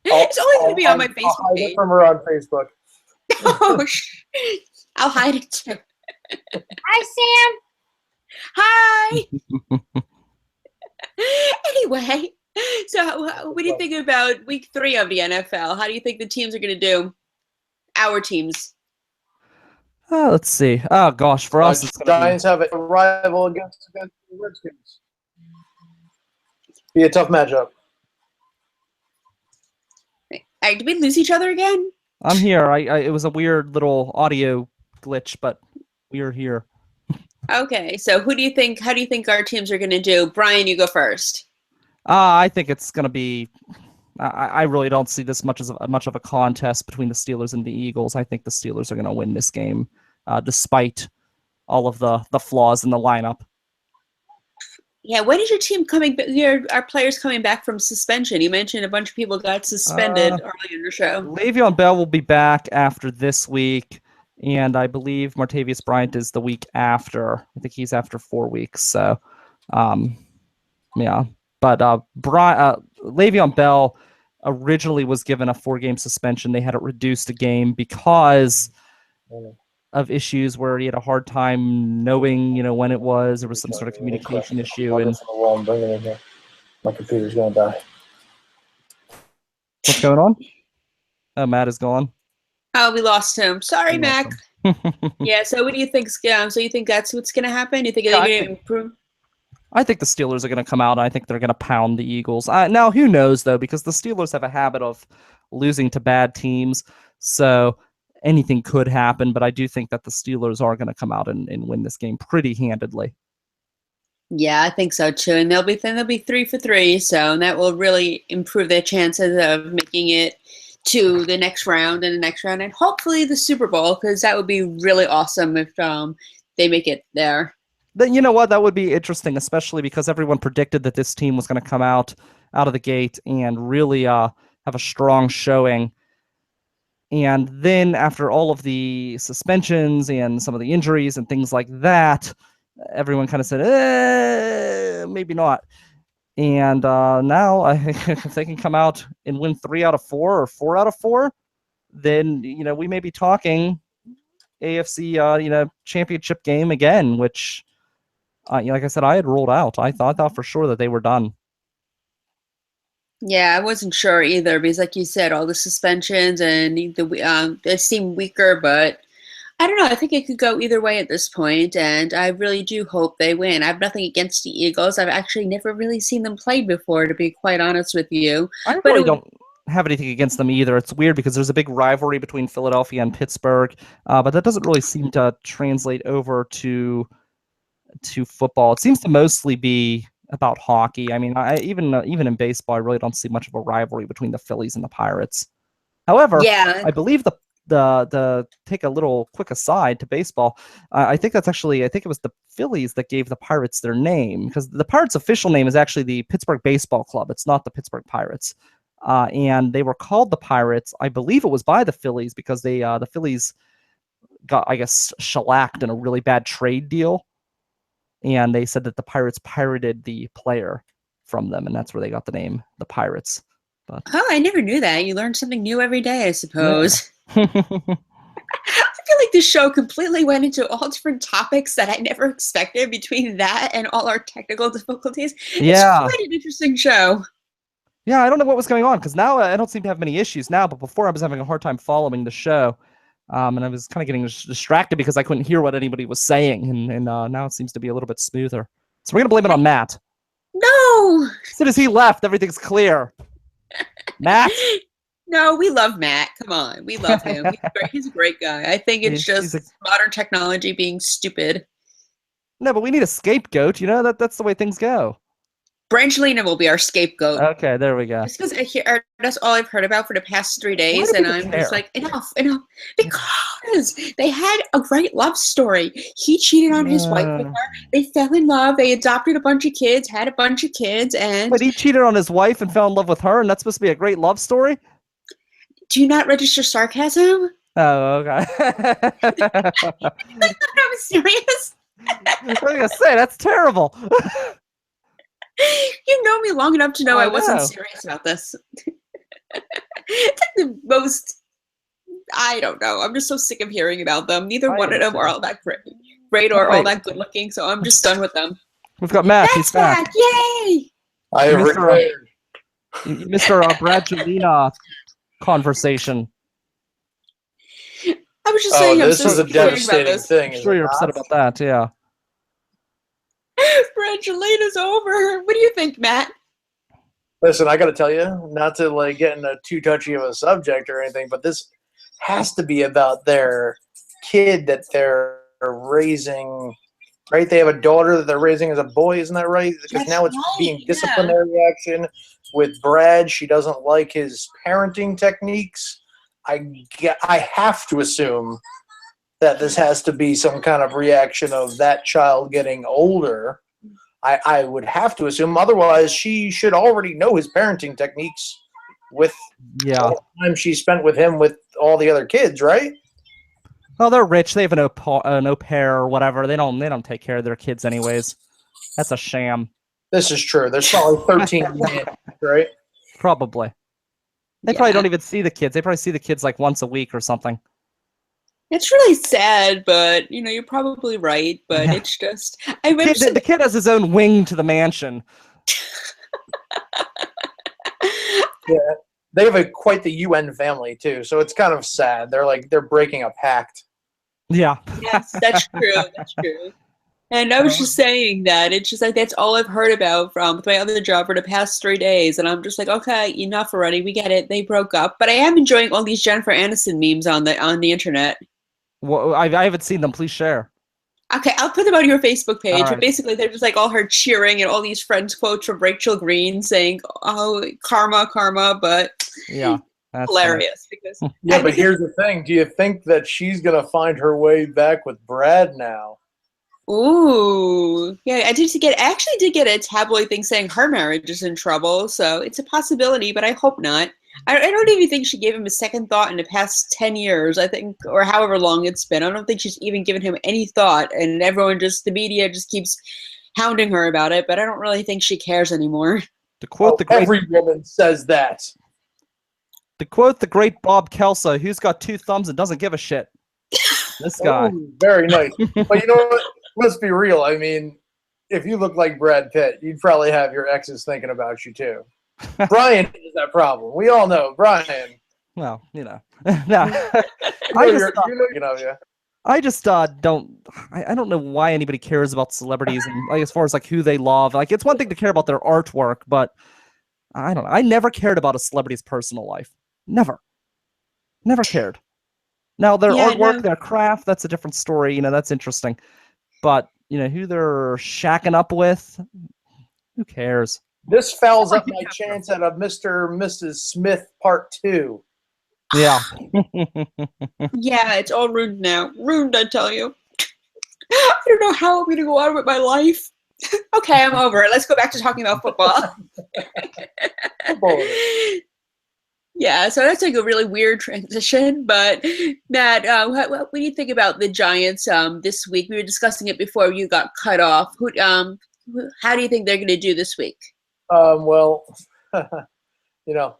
Speaker 1: It's only going to be on my Facebook
Speaker 3: I'll hide
Speaker 1: page.
Speaker 3: it from her on Facebook.
Speaker 1: Oh, I'll hide it too.
Speaker 4: Hi, Sam.
Speaker 1: Hi. Anyway, so what do you think about week 3 of the NFL? How do you think the teams are going to do? Our teams.
Speaker 2: Let's see. Oh gosh, for us, it's
Speaker 3: Giants have a rival against the Redskins. Be a tough matchup.
Speaker 1: Did we lose each other again?
Speaker 2: I'm here. It was a weird little audio glitch, but we are here.
Speaker 1: Okay, so how do you think our teams are going to do? Brian, you go first.
Speaker 2: I think it's going to be. I really don't see this much of a contest between the Steelers and the Eagles. I think the Steelers are going to win this game, despite all of the flaws in the lineup.
Speaker 1: Yeah, when is your team coming? Our players coming back from suspension? You mentioned a bunch of people got suspended early in the show.
Speaker 2: Le'Veon Bell will be back after this week, and I believe Martavius Bryant is the week after. I think he's after 4 weeks. So, yeah. But Le'Veon Bell originally was given a 4-game suspension. They had it reduced a game because of issues where he had a hard time knowing, when it was. There was some sort of communication issue. And
Speaker 3: I'm bringing it in here. My computer's gonna die.
Speaker 2: what's going on? Oh, Matt is gone.
Speaker 1: Oh, we lost him. Sorry, Mac. Yeah. So what do you think? So you think that's what's going to happen? You think
Speaker 2: Yeah,
Speaker 1: they're
Speaker 2: I
Speaker 1: going to
Speaker 2: think
Speaker 1: improve?
Speaker 2: I think the Steelers are going to come out. I think they're going to pound the Eagles. Now, who knows, though, because the Steelers have a habit of losing to bad teams. So anything could happen. But I do think that the Steelers are going to come out and win this game pretty handedly.
Speaker 1: Yeah, I think so too. And they'll be 3 for 3, so that will really improve their chances of making it to the next round and the next round, and hopefully the Super Bowl, because that would be really awesome if they make it there.
Speaker 2: Then you know what? That would be interesting, especially because everyone predicted that this team was going to come out of the gate and really have a strong showing. And then after all of the suspensions and some of the injuries and things like that, everyone kind of said, maybe not. And now, if they can come out and win 3 out of 4 or 4 out of 4, then we may be talking AFC championship game again, which like I said, I had ruled out. I thought for sure that they were done.
Speaker 1: Yeah, I wasn't sure either because, like you said, all the suspensions and they seem weaker, but I don't know. I think it could go either way at this point, and I really do hope they win. I have nothing against the Eagles. I've actually never really seen them play before, to be quite honest with you.
Speaker 2: I
Speaker 1: But
Speaker 2: really don't have anything against them either. It's weird because there's a big rivalry between Philadelphia and Pittsburgh, but that doesn't really seem to translate over to football. It seems to mostly be about hockey. I mean, even in baseball, I really don't see much of a rivalry between the Phillies and the Pirates. However,
Speaker 1: yeah,
Speaker 2: I believe the take a little quick aside to baseball. I think it was the Phillies that gave the Pirates their name, because the Pirates' official name is actually the Pittsburgh Baseball Club. It's not the Pittsburgh Pirates, and they were called the Pirates. I believe it was by the Phillies because the Phillies got, I guess, shellacked in a really bad trade deal, and they said that the Pirates pirated the player from them, and that's where they got the name, the Pirates. But
Speaker 1: oh, I never knew that. You learn something new every day, I suppose.
Speaker 2: yeah.
Speaker 1: I feel like this show completely went into all different topics that I never expected between that and all our technical difficulties.
Speaker 2: Yeah.
Speaker 1: It's quite an interesting show.
Speaker 2: Yeah, I don't know what was going on, because now I don't seem to have many issues now, but before I was having a hard time following the show, and I was kind of getting distracted because I couldn't hear what anybody was saying, and now it seems to be a little bit smoother. So we're going to blame it on Matt.
Speaker 1: No!
Speaker 2: As soon as he left, everything's clear. Matt?
Speaker 1: No, we love Matt. Come on. We love him. He's a great guy. I think it's just modern technology being stupid.
Speaker 2: No, but we need a scapegoat. That's the way things go.
Speaker 1: Brangelina will be our scapegoat.
Speaker 2: Okay, there we go.
Speaker 1: Just because that's all I've heard about for the past 3 days, and I'm just like, enough. Because they had a great love story. He cheated on his wife with her. They fell in love. They adopted a bunch of kids, had a bunch of kids, and...
Speaker 2: But he cheated on his wife and fell in love with her, and that's supposed to be a great love story?
Speaker 1: Do you not register sarcasm?
Speaker 2: Oh, okay.
Speaker 1: I'm serious.
Speaker 2: I was going to say, that's terrible.
Speaker 1: You know me long enough to know I wasn't
Speaker 2: know.
Speaker 1: serious about this. It's like the most... I don't know. I'm just so sick of hearing about them. Neither one of them are all that great or all that good looking, so I'm just done with them.
Speaker 2: We've got Matt.
Speaker 1: That's
Speaker 2: He's back.
Speaker 1: Yay!
Speaker 3: I have retired.
Speaker 2: You missed our Brangelina conversation.
Speaker 1: I was just saying,
Speaker 3: this
Speaker 1: I'm
Speaker 3: is
Speaker 1: so
Speaker 3: a devastating thing.
Speaker 2: I'm sure you're upset about that, yeah.
Speaker 1: Brangelina's over. What do you think, Matt?
Speaker 3: Listen, I got to tell you, not to get into too touchy of a subject or anything, but this has to be about their kid that they're raising, right? They have a daughter that they're raising as a boy, isn't that right? Because now it's being disciplinary action with Brad. She doesn't like his parenting techniques. I have to assume that this has to be some kind of reaction of that child getting older. I would have to assume. Otherwise, she should already know his parenting techniques with all the time she spent with him with all the other kids, right?
Speaker 2: Well, they're rich. They have an au pair or whatever. They don't take care of their kids anyways. That's a sham.
Speaker 3: This is true. There's probably 13 men, right?
Speaker 2: Probably. They probably don't even see the kids. They probably see the kids like once a week or something.
Speaker 1: It's really sad, but you're probably right. But it's just
Speaker 2: the kid has his own wing to the mansion.
Speaker 3: Yeah, they have quite the UN family too, so it's kind of sad. They're breaking a pact.
Speaker 2: Yeah.
Speaker 1: Yes, that's true. That's true. And I was just saying that. It's just like that's all I've heard about from my other job for the past 3 days. And I'm just like, okay, enough already. We get it. They broke up. But I am enjoying all these Jennifer Aniston memes on the internet.
Speaker 2: Well, I haven't seen them. Please share.
Speaker 1: Okay, I'll put them on your Facebook page.
Speaker 2: All right.
Speaker 1: But basically, they're just like all her cheering and all these Friends quotes from Rachel Green saying, "Oh, karma, karma." But
Speaker 2: Yeah, that's
Speaker 1: hilarious because
Speaker 3: Yeah, but here's the thing. Do you think that she's going to find her way back with Brad now?
Speaker 1: ooh, yeah, I actually did get a tabloid thing saying her marriage is in trouble, so it's a possibility, but I hope not. I don't even think she gave him a second thought in the past 10 years, I think, or however long it's been. I don't think she's even given him any thought, and the media just keeps hounding her about it, but I don't really think she cares anymore.
Speaker 2: To quote
Speaker 3: Every woman says that.
Speaker 2: To quote the great Bob Kelso, who's got 2 thumbs and doesn't give a shit? This guy.
Speaker 3: Ooh, very nice. But you know what? Let's be real. I mean, if you look like Brad Pitt, you'd probably have your exes thinking about you too. Brian has that problem. We all know Brian.
Speaker 2: Well, you know. I just don't know why anybody cares about celebrities and like as far as like who they love. Like it's one thing to care about their artwork, but I don't know. I never cared about a celebrity's personal life. Never cared. Now their artwork, their craft, that's a different story. You know, that's interesting. But you know who they're shacking up with, who cares?
Speaker 3: This fouls up my chance at a Mr. and Mrs. Smith Part 2.
Speaker 2: Yeah.
Speaker 1: Yeah, it's all ruined now. Ruined, I tell you. I don't know how I'm going to go on with my life. Okay, I'm over it. Let's go back to talking about football. Yeah, so that's like a really weird transition. But Matt, what do you think about the Giants this week? We were discussing it before you got cut off. How do you think they're going to do this week?
Speaker 3: Well, you know,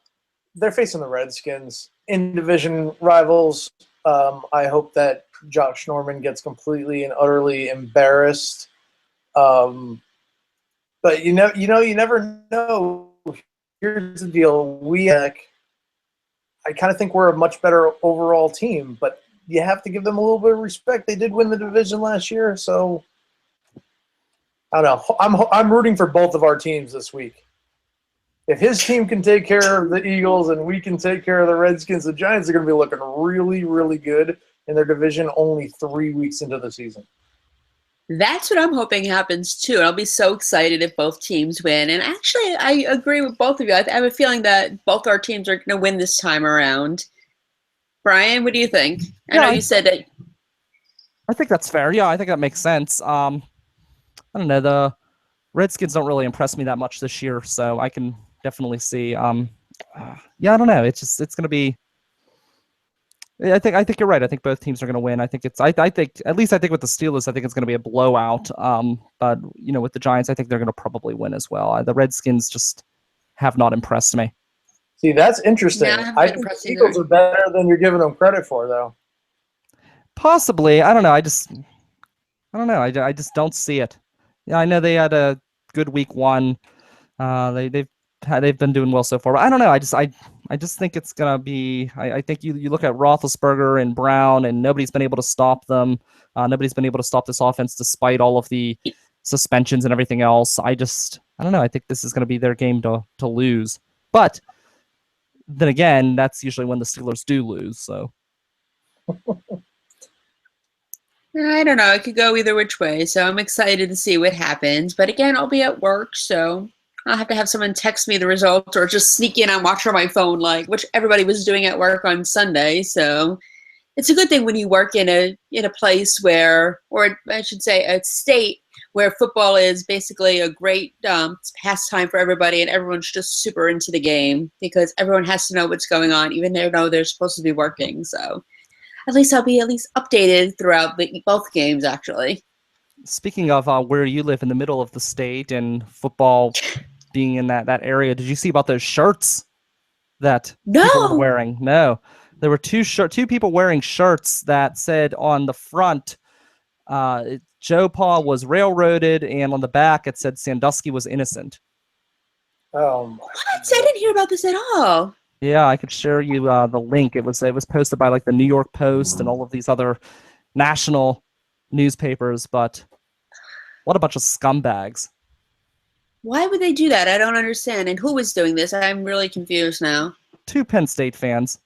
Speaker 3: they're facing the Redskins in division rivals. I hope that Josh Norman gets completely and utterly embarrassed. But you never know. Here's the deal: I kind of think we're a much better overall team, but you have to give them a little bit of respect. They did win the division last year, so I don't know. I'm rooting for both of our teams this week. If his team can take care of the Eagles and we can take care of the Redskins, the Giants are going to be looking really, really good in their division only 3 weeks into the season.
Speaker 1: That's what I'm hoping happens too. I'll be so excited if both teams win. And actually, I agree with both of you. I have a feeling that both our teams are going to win this time around. Brian, what do you think? I know you said that.
Speaker 2: I think that's fair. Yeah, I think that makes sense. I don't know. The Redskins don't really impress me that much this year, so I can definitely see. Yeah, I don't know. It's going to be. I think you're right. I think both teams are going to win. I think with the Steelers, I think it's going to be a blowout. But you know, with the Giants, I think they're going to probably win as well. The Redskins just have not impressed me.
Speaker 3: See, that's interesting. I think the Eagles are better than you're giving them credit for, though.
Speaker 2: Possibly. I don't know. I don't know. I just don't see it. Yeah, I know they had a good week 1. They've been doing well so far. But I don't know. I just think it's gonna be. I think you look at Roethlisberger and Brown, and nobody's been able to stop them. Nobody's been able to stop this offense despite all of the suspensions and everything else. I don't know. I think this is gonna be their game to lose. But then again, that's usually when the Steelers do lose. So
Speaker 1: I don't know. It could go either which way. So I'm excited to see what happens. But again, I'll be at work, so I'll have to have someone text me the results or just sneak in and watch on my phone, which everybody was doing at work on Sunday. So it's a good thing when you work in a place where, or I should say, a state where football is basically a great pastime for everybody, and everyone's just super into the game because everyone has to know what's going on, even though they're supposed to be working. So at least I'll be updated throughout both games, actually.
Speaker 2: Speaking of where you live in the middle of the state and football being in that area, did you see about those shirts that people were wearing? No. There were two people wearing shirts that said on the front, Joe Paul was railroaded, and on the back it said Sandusky was innocent.
Speaker 1: What? I didn't hear about this at all.
Speaker 2: Yeah, I could share you the link. It was posted by like the New York Post and all of these other national newspapers, but what a bunch of scumbags.
Speaker 1: Why would they do that? I don't understand. And who was doing this? I'm really confused now.
Speaker 2: 2 Penn State fans.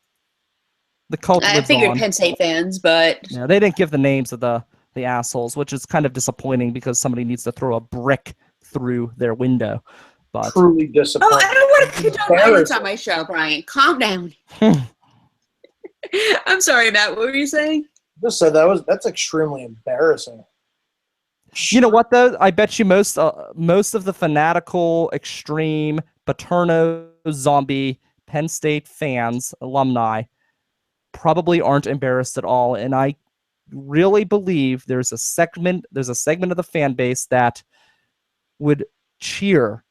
Speaker 2: The cult
Speaker 1: I
Speaker 2: lives
Speaker 1: figured
Speaker 2: on.
Speaker 1: Penn State fans, but
Speaker 2: Yeah, they didn't give the names of the assholes, which is kind of disappointing because somebody needs to throw a brick through their window. But
Speaker 3: Truly
Speaker 1: oh,
Speaker 3: disappointing.
Speaker 1: I don't want to condone violence on my show, Brian. Calm down. I'm sorry, Matt. What were you saying?
Speaker 3: Just said that's extremely embarrassing.
Speaker 2: You know what, though? I bet you most of the fanatical, extreme, Paterno zombie Penn State fans, alumni, probably aren't embarrassed at all. And I really believe there's a segment of the fan base that would cheer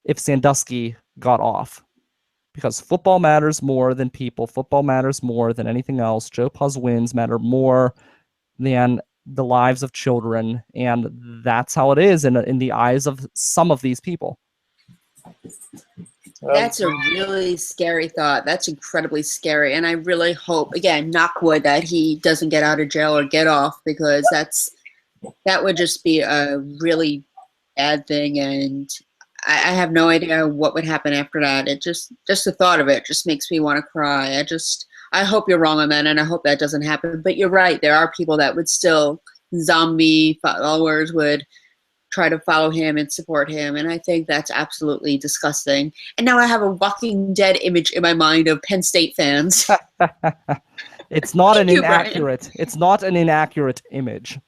Speaker 2: if Sandusky got off. Because football matters more than people. Football matters more than anything else. Joe Pa's wins matter more than the lives of children, and that's how it is in the eyes of some of these people.
Speaker 1: That's a really scary thought. That's incredibly scary, and I really hope, again, knock wood, that he doesn't get out of jail or get off, because that would just be a really bad thing, and I have no idea what would happen after that. It just the thought of it just makes me want to cry. I hope you're wrong on that, and I hope that doesn't happen. But you're right. There are people that would still, zombie followers would try to follow him and support him, and I think that's absolutely disgusting. And now I have a Walking Dead image in my mind of Penn State fans.
Speaker 2: It's not an
Speaker 1: inaccurate.
Speaker 2: Brian. It's not an inaccurate image.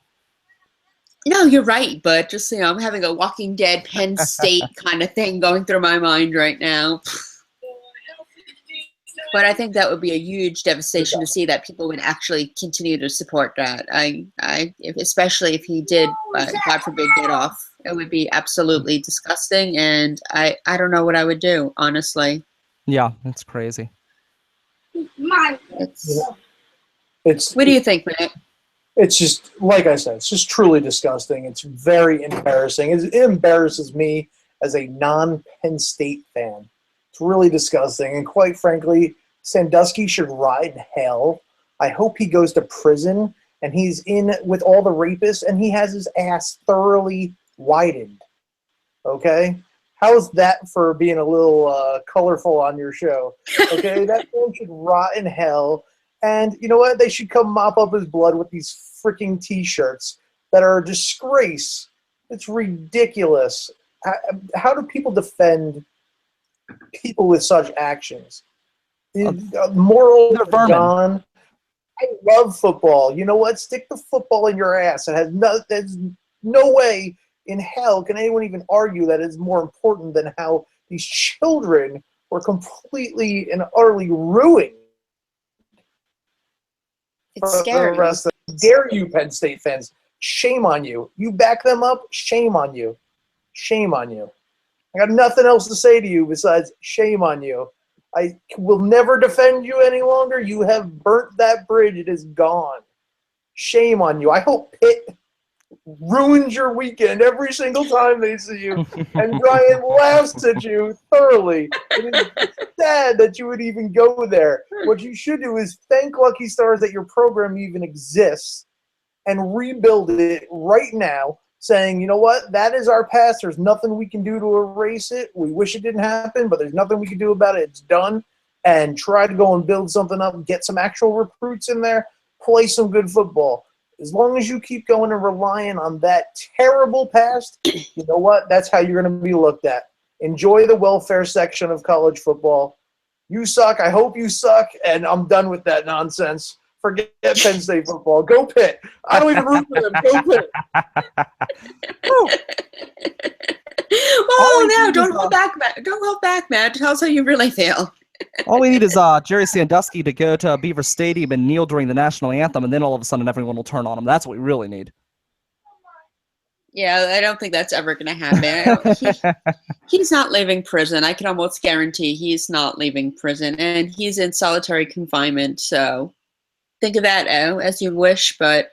Speaker 1: No, you're right, but just, I'm having a Walking Dead Penn State kind of thing going through my mind right now. But I think that would be a huge devastation to see that people would actually continue to support that. Especially if he did, God forbid, get off. It would be absolutely disgusting, and I don't know what I would do, honestly.
Speaker 2: Yeah, it's crazy.
Speaker 1: What do you think, Matt?
Speaker 3: It's just, like I said, it's just truly disgusting. It's very embarrassing. It embarrasses me as a non-Penn State fan. It's really disgusting. And quite frankly, Sandusky should rot in hell. I hope he goes to prison and he's in with all the rapists and he has his ass thoroughly widened. Okay? How's that for being a little colorful on your show? Okay? That man should rot in hell. And you know what? They should come mop up his blood with these freaking T-shirts that are a disgrace. It's ridiculous. How do people defend people with such actions? Morals are gone. I love football. You know what? Stick the football in your ass. There's no way in hell can anyone even argue that it's more important than how these children were completely and utterly ruined.
Speaker 1: It's scary.
Speaker 3: Dare you, Penn State fans. Shame on you. You back them up? Shame on you. Shame on you. I got nothing else to say to you besides shame on you. I will never defend you any longer. You have burnt that bridge. It is gone. Shame on you. I hope Pitt ruins your weekend every single time they see you. And Brian laughs at you thoroughly. It is sad that you would even go there. What you should do is thank Lucky Stars that your program even exists and rebuild it right now, saying, you know what, that is our past. There's nothing we can do to erase it. We wish it didn't happen, but there's nothing we can do about it. It's done. And try to go and build something up, get some actual recruits in there, play some good football. As long as you keep going and relying on that terrible past, you know what? That's how you're going to be looked at. Enjoy the welfare section of college football. You suck. I hope you suck. And I'm done with that nonsense. Forget Penn State football. Go Pitt. I don't even root for them. Go Pitt.
Speaker 1: Oh, no, don't hold back, Matt. Don't hold back, Matt. Tell us how you really feel.
Speaker 2: All we need is Jerry Sandusky to go to Beaver Stadium and kneel during the national anthem, and then all of a sudden everyone will turn on him. That's what we really need.
Speaker 1: Yeah, I don't think that's ever going to happen. He's not leaving prison. I can almost guarantee he's not leaving prison, and he's in solitary confinement. So think of that as you wish, but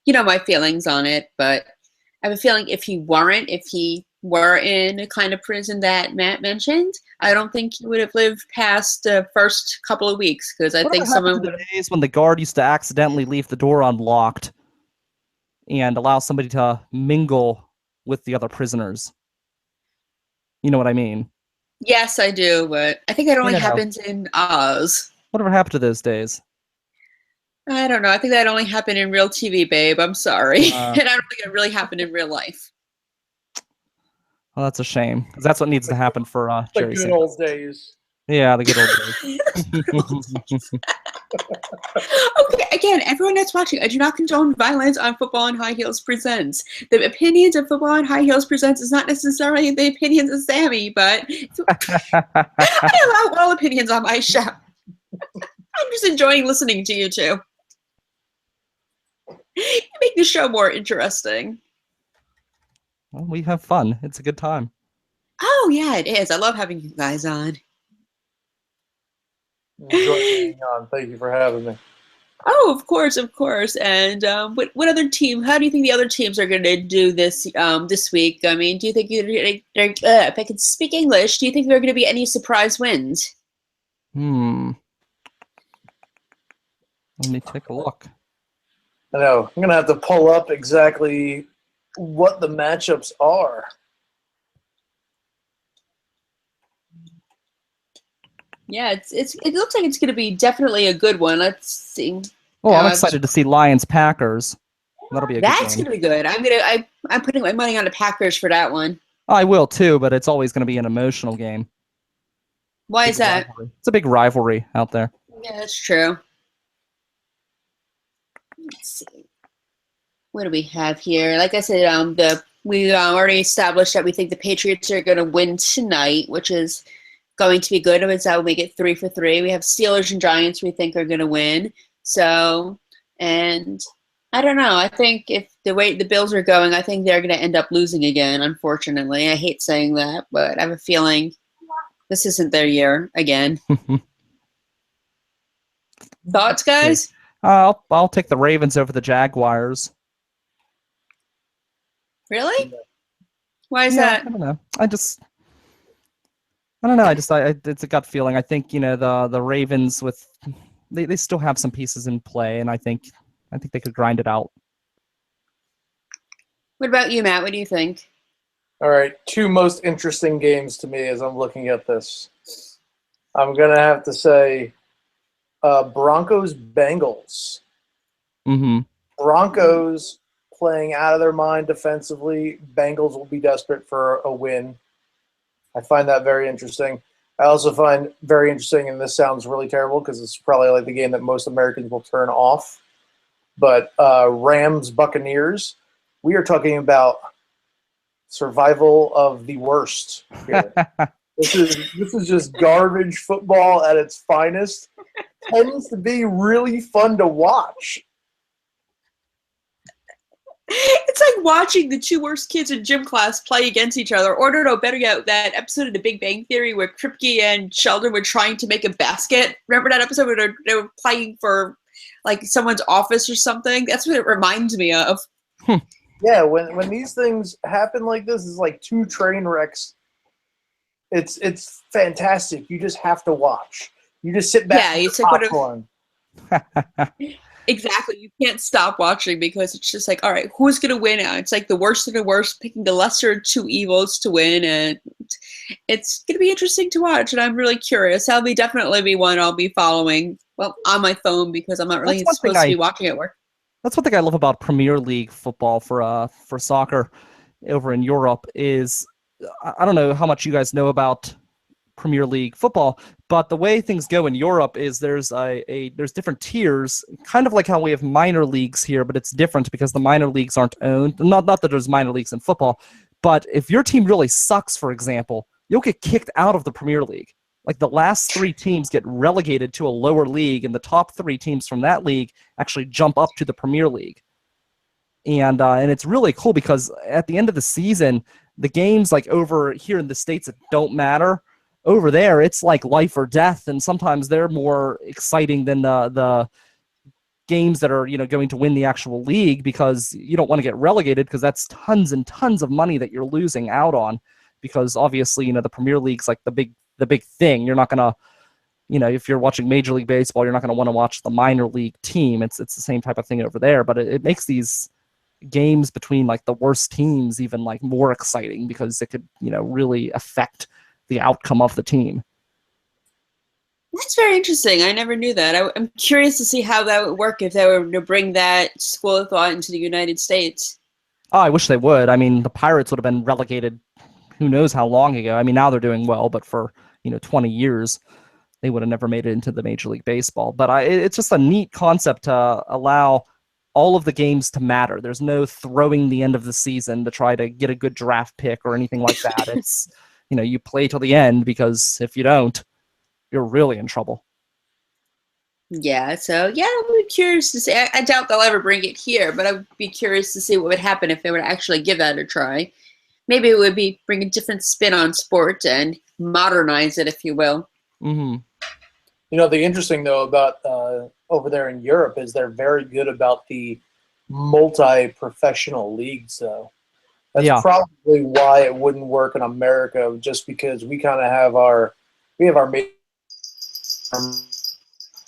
Speaker 1: you know my feelings on it. But I have a feeling if he were in a kind of prison that Matt mentioned, I don't think he would have lived past the first couple of weeks because I think someone would have.
Speaker 2: Days when the guard used to accidentally leave the door unlocked and allow somebody to mingle with the other prisoners. You know what I mean?
Speaker 1: Yes, I do, but I think that only happens in Oz.
Speaker 2: Whatever happened to those days?
Speaker 1: I don't know. I think that only happened in real TV, babe. I'm sorry. And I don't think it really happened in real life.
Speaker 2: Well, that's a shame, because that's what needs to happen for Jerry.
Speaker 3: The good old days.
Speaker 2: Yeah, the good old days.
Speaker 1: Okay, again, everyone that's watching, I do not condone violence on Football and High Heels Presents. The opinions of Football and High Heels Presents is not necessarily the opinions of Sammy, but I allow all opinions on my show. I'm just enjoying listening to you two. You make the show more interesting.
Speaker 2: Well, we have fun. It's a good time.
Speaker 1: Oh, yeah, it is. I love having you guys on.
Speaker 3: Enjoy being on. Thank you for having me.
Speaker 1: Oh, of course, of course. And what other team? How do you think the other teams are going to do this week? I mean, do you think if I could speak English, do you think there are going to be any surprise wins?
Speaker 2: Let me take a look.
Speaker 3: I know. I'm going to have to pull up exactly what the matchups are.
Speaker 1: Yeah, it looks like it's going to be definitely a good one. Let's see.
Speaker 2: Oh, I'm excited to see Lions Packers. That'll be a good game.
Speaker 1: That's going to be good. I'm putting my money on the Packers for that one.
Speaker 2: I will too, but it's always going to be an emotional game.
Speaker 1: Why is that?
Speaker 2: Rivalry. It's a big rivalry out there.
Speaker 1: Yeah, that's true. Let's see. What do we have here? Like I said, we already established that we think the Patriots are going to win tonight, which is going to be good. That will make it 3 for 3. We have Steelers and Giants we think are going to win. So, and I don't know. I think if the way the Bills are going, I think they're going to end up losing again, unfortunately. I hate saying that, but I have a feeling this isn't their year again. Thoughts, guys?
Speaker 2: I'll take the Ravens over the Jaguars.
Speaker 1: Really? Why is that?
Speaker 2: I don't know. I don't know. It's a gut feeling. I think the Ravens they still have some pieces in play, and I think they could grind it out.
Speaker 1: What about you, Matt? What do you think?
Speaker 3: All right, two most interesting games to me as I'm looking at this. I'm gonna have to say, Broncos-Bengals.
Speaker 2: Mm-hmm.
Speaker 3: Broncos playing out of their mind defensively. Bengals will be desperate for a win. I find that very interesting. I also find very interesting, and this sounds really terrible because it's probably like the game that most Americans will turn off, but Rams-Buccaneers, we are talking about survival of the worst here. This is just garbage football at its finest. Tends to be really fun to watch.
Speaker 1: It's like watching the two worst kids in gym class play against each other. Or no, better yet, that episode of The Big Bang Theory where Kripke and Sheldon were trying to make a basket. Remember that episode where they were playing for like someone's office or something? That's what it reminds me of.
Speaker 3: Yeah, when these things happen like this, it's like two train wrecks. It's fantastic. You just have to watch. You just sit back.
Speaker 1: Yeah, it's like popcorn. Exactly. You can't stop watching because it's just like, all right, who's going to win now? It's like the worst of the worst, picking the lesser of two evils to win. And it's going to be interesting to watch. And I'm really curious. That'll definitely be one I'll be following, well, on my phone because I'm not really supposed to be watching at work.
Speaker 2: That's one thing I love about Premier League football for soccer over in Europe is, I don't know how much you guys know about Premier League football, but the way things go in Europe is there's different tiers, kind of like how we have minor leagues here, but it's different because the minor leagues aren't owned. Not that there's minor leagues in football, but if your team really sucks, for example, you'll get kicked out of the Premier League. Like the last 3 teams get relegated to a lower league, and the top 3 teams from that league actually jump up to the Premier League. And it's really cool because at the end of the season, the games like over here in the States that don't matter, over there, it's like life or death, and sometimes they're more exciting than the games that are, going to win the actual league, because you don't want to get relegated, because that's tons and tons of money that you're losing out on, because obviously, the Premier League's like the big thing. You're not going to, if you're watching Major League Baseball, you're not going to want to watch the minor league team. It's the same type of thing over there, but it makes these games between like the worst teams even like more exciting, because it could, really affect the outcome of the team.
Speaker 1: That's very interesting. I never knew that. I'm curious to see how that would work if they were to bring that school of thought into the United States.
Speaker 2: Oh, I wish they would. I mean, the Pirates would have been relegated who knows how long ago. I mean, now they're doing well, but for, 20 years, they would have never made it into the Major League Baseball. But it's just a neat concept to allow all of the games to matter. There's no throwing the end of the season to try to get a good draft pick or anything like that. It's, you play till the end, because if you don't, you're really in trouble.
Speaker 1: Yeah, so yeah, I'm really curious to see. I doubt they'll ever bring it here, but I would be curious to see what would happen if they were to actually give that a try. Maybe it would be bring a different spin on sport and modernize it, if you will.
Speaker 2: Mm-hmm.
Speaker 3: The interesting though about over there in Europe is they're very good about the multi-professional leagues. Though that's probably why it wouldn't work in America, just because we kind of have our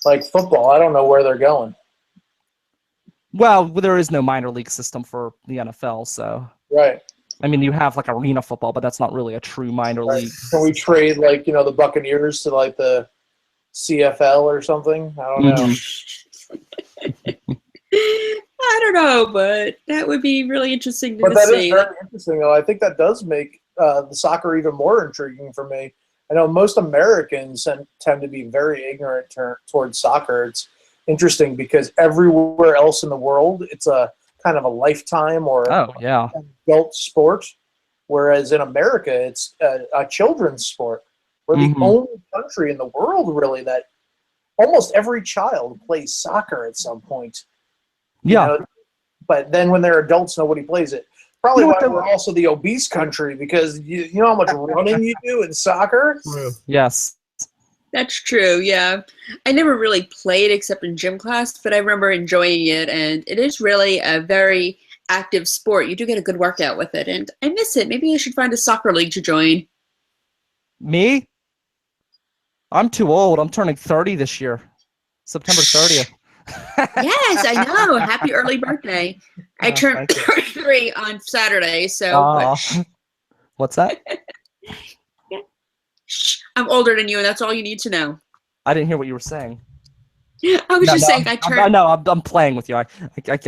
Speaker 3: like football. I don't know where they're going.
Speaker 2: Well, there is no minor league system for the NFL, so
Speaker 3: right.
Speaker 2: I mean, you have like arena football, but that's not really a true minor league.
Speaker 3: Can we trade like the Buccaneers to like the CFL or something? I don't know.
Speaker 1: I don't know, but that would be really interesting to see.
Speaker 3: But that is very interesting, though. I think that does make the soccer even more intriguing for me. I know most Americans tend to be very ignorant towards soccer. It's interesting because everywhere else in the world, it's a kind of a lifetime or adult sport, whereas in America, it's a children's sport. We're the only country in the world, really, that almost every child plays soccer at some point.
Speaker 2: Yeah.
Speaker 3: But then when they're adults, nobody plays it. Probably why we're also the obese country, because you know how much running you do in soccer?
Speaker 2: Yes.
Speaker 1: That's true, yeah. I never really played except in gym class, but I remember enjoying it, and it is really a very active sport. You do get a good workout with it, and I miss it. Maybe I should find a soccer league to join.
Speaker 2: Me? I'm too old. I'm turning 30 this year. September 30th.
Speaker 1: Yes, I know. Happy early birthday. I turned 33 on Saturday, so...
Speaker 2: What's that?
Speaker 1: I'm older than you, and that's all you need to know.
Speaker 2: I didn't hear what you were saying.
Speaker 1: I was saying I turned...
Speaker 2: I'm playing with you. I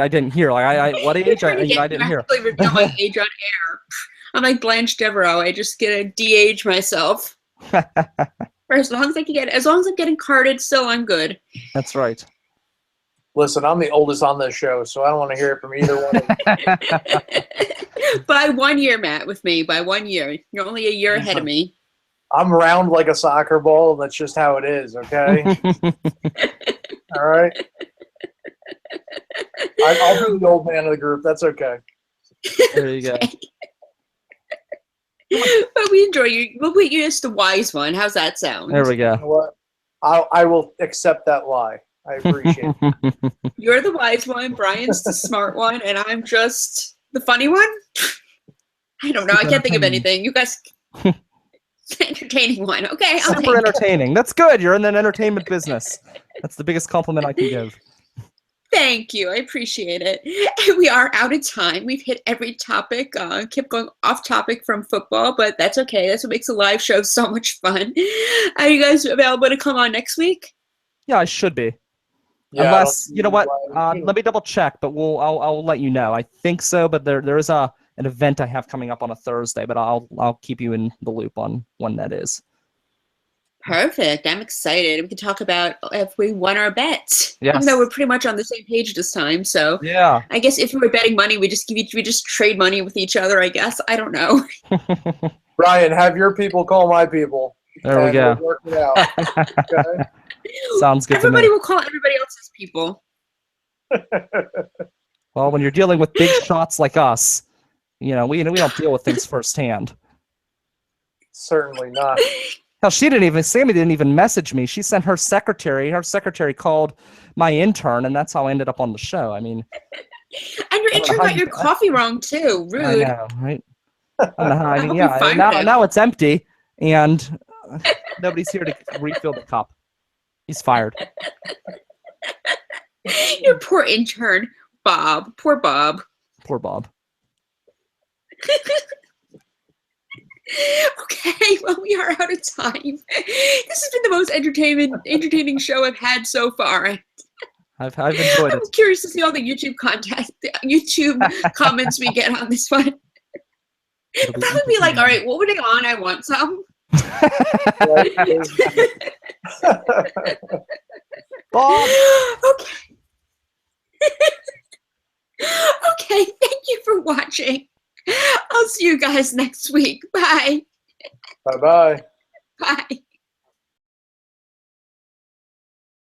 Speaker 2: didn't hear. What age? I didn't hear.
Speaker 1: I reveal my age on air. I'm like Blanche Devereaux. I just get to de-age myself. For as long as I can get, as long as I'm getting carded, still I'm good.
Speaker 2: That's right.
Speaker 3: Listen, I'm the oldest on this show, so I don't want to hear it from either one of you.
Speaker 1: By 1 year, Matt, with me. By 1 year. You're only a year ahead of me.
Speaker 3: I'm round like a soccer ball, and that's just how it is, okay? All right? I'll be the old man of the group. That's okay.
Speaker 2: There you go.
Speaker 1: But we enjoy you. We'll put you as the wise one. How's that sound?
Speaker 2: There we go.
Speaker 3: You know what? I will accept that lie. I appreciate it.
Speaker 1: You're the wise one, Brian's the smart one, and I'm just the funny one? I don't know. I can't think of anything. You guys... The entertaining one. Okay.
Speaker 2: Super entertaining. That's good. You're in the entertainment business. That's the biggest compliment I can give.
Speaker 1: Thank you. I appreciate it. And we are out of time. We've hit every topic. Kept going off topic from football, but that's okay. That's what makes a live show so much fun. Are you guys available to come on next week?
Speaker 2: Yeah, I should be.
Speaker 3: Yeah,
Speaker 2: unless, you know what? Let me double check, but I'll let you know. I think so, but there is an event I have coming up on a Thursday, but I'll keep you in the loop on when that is.
Speaker 1: Perfect. I'm excited. We can talk about if we won our bets.
Speaker 2: Yes.
Speaker 1: Even though we're pretty much on the same page this time. So
Speaker 2: yeah.
Speaker 1: I guess if we were betting money, we just trade money with each other, I guess. I don't know.
Speaker 3: Brian, have your people call my people.
Speaker 2: There we go.
Speaker 3: We'll work it out. Okay?
Speaker 2: Sounds good
Speaker 1: Everybody
Speaker 2: to me.
Speaker 1: will call everybody else's people.
Speaker 2: Well, when you're dealing with big shots like us, we don't deal with things firsthand.
Speaker 3: Certainly not.
Speaker 2: Hell, Sammy didn't even message me. She sent her secretary. Her secretary called my intern, and that's how I ended up on the show. I mean,
Speaker 1: And your intern got your coffee wrong too. Rude.
Speaker 2: I know, right? I don't know how. I mean,
Speaker 1: hope you
Speaker 2: yeah.
Speaker 1: fired him.
Speaker 2: Now it's empty, and nobody's here to refill the cup. He's fired.
Speaker 1: Your poor intern, Bob. Poor Bob.
Speaker 2: Poor Bob.
Speaker 1: Okay, well, we are out of time. This has been the most entertaining show I've had so far.
Speaker 2: I've enjoyed it.
Speaker 1: I'm curious to see all the YouTube comments we get on this one. It'll probably be like, all right, what would I on? I want some.
Speaker 2: Bob.
Speaker 1: Okay. Okay, thank you for watching. I'll see you guys next week. Bye.
Speaker 3: Bye-bye.
Speaker 1: Bye.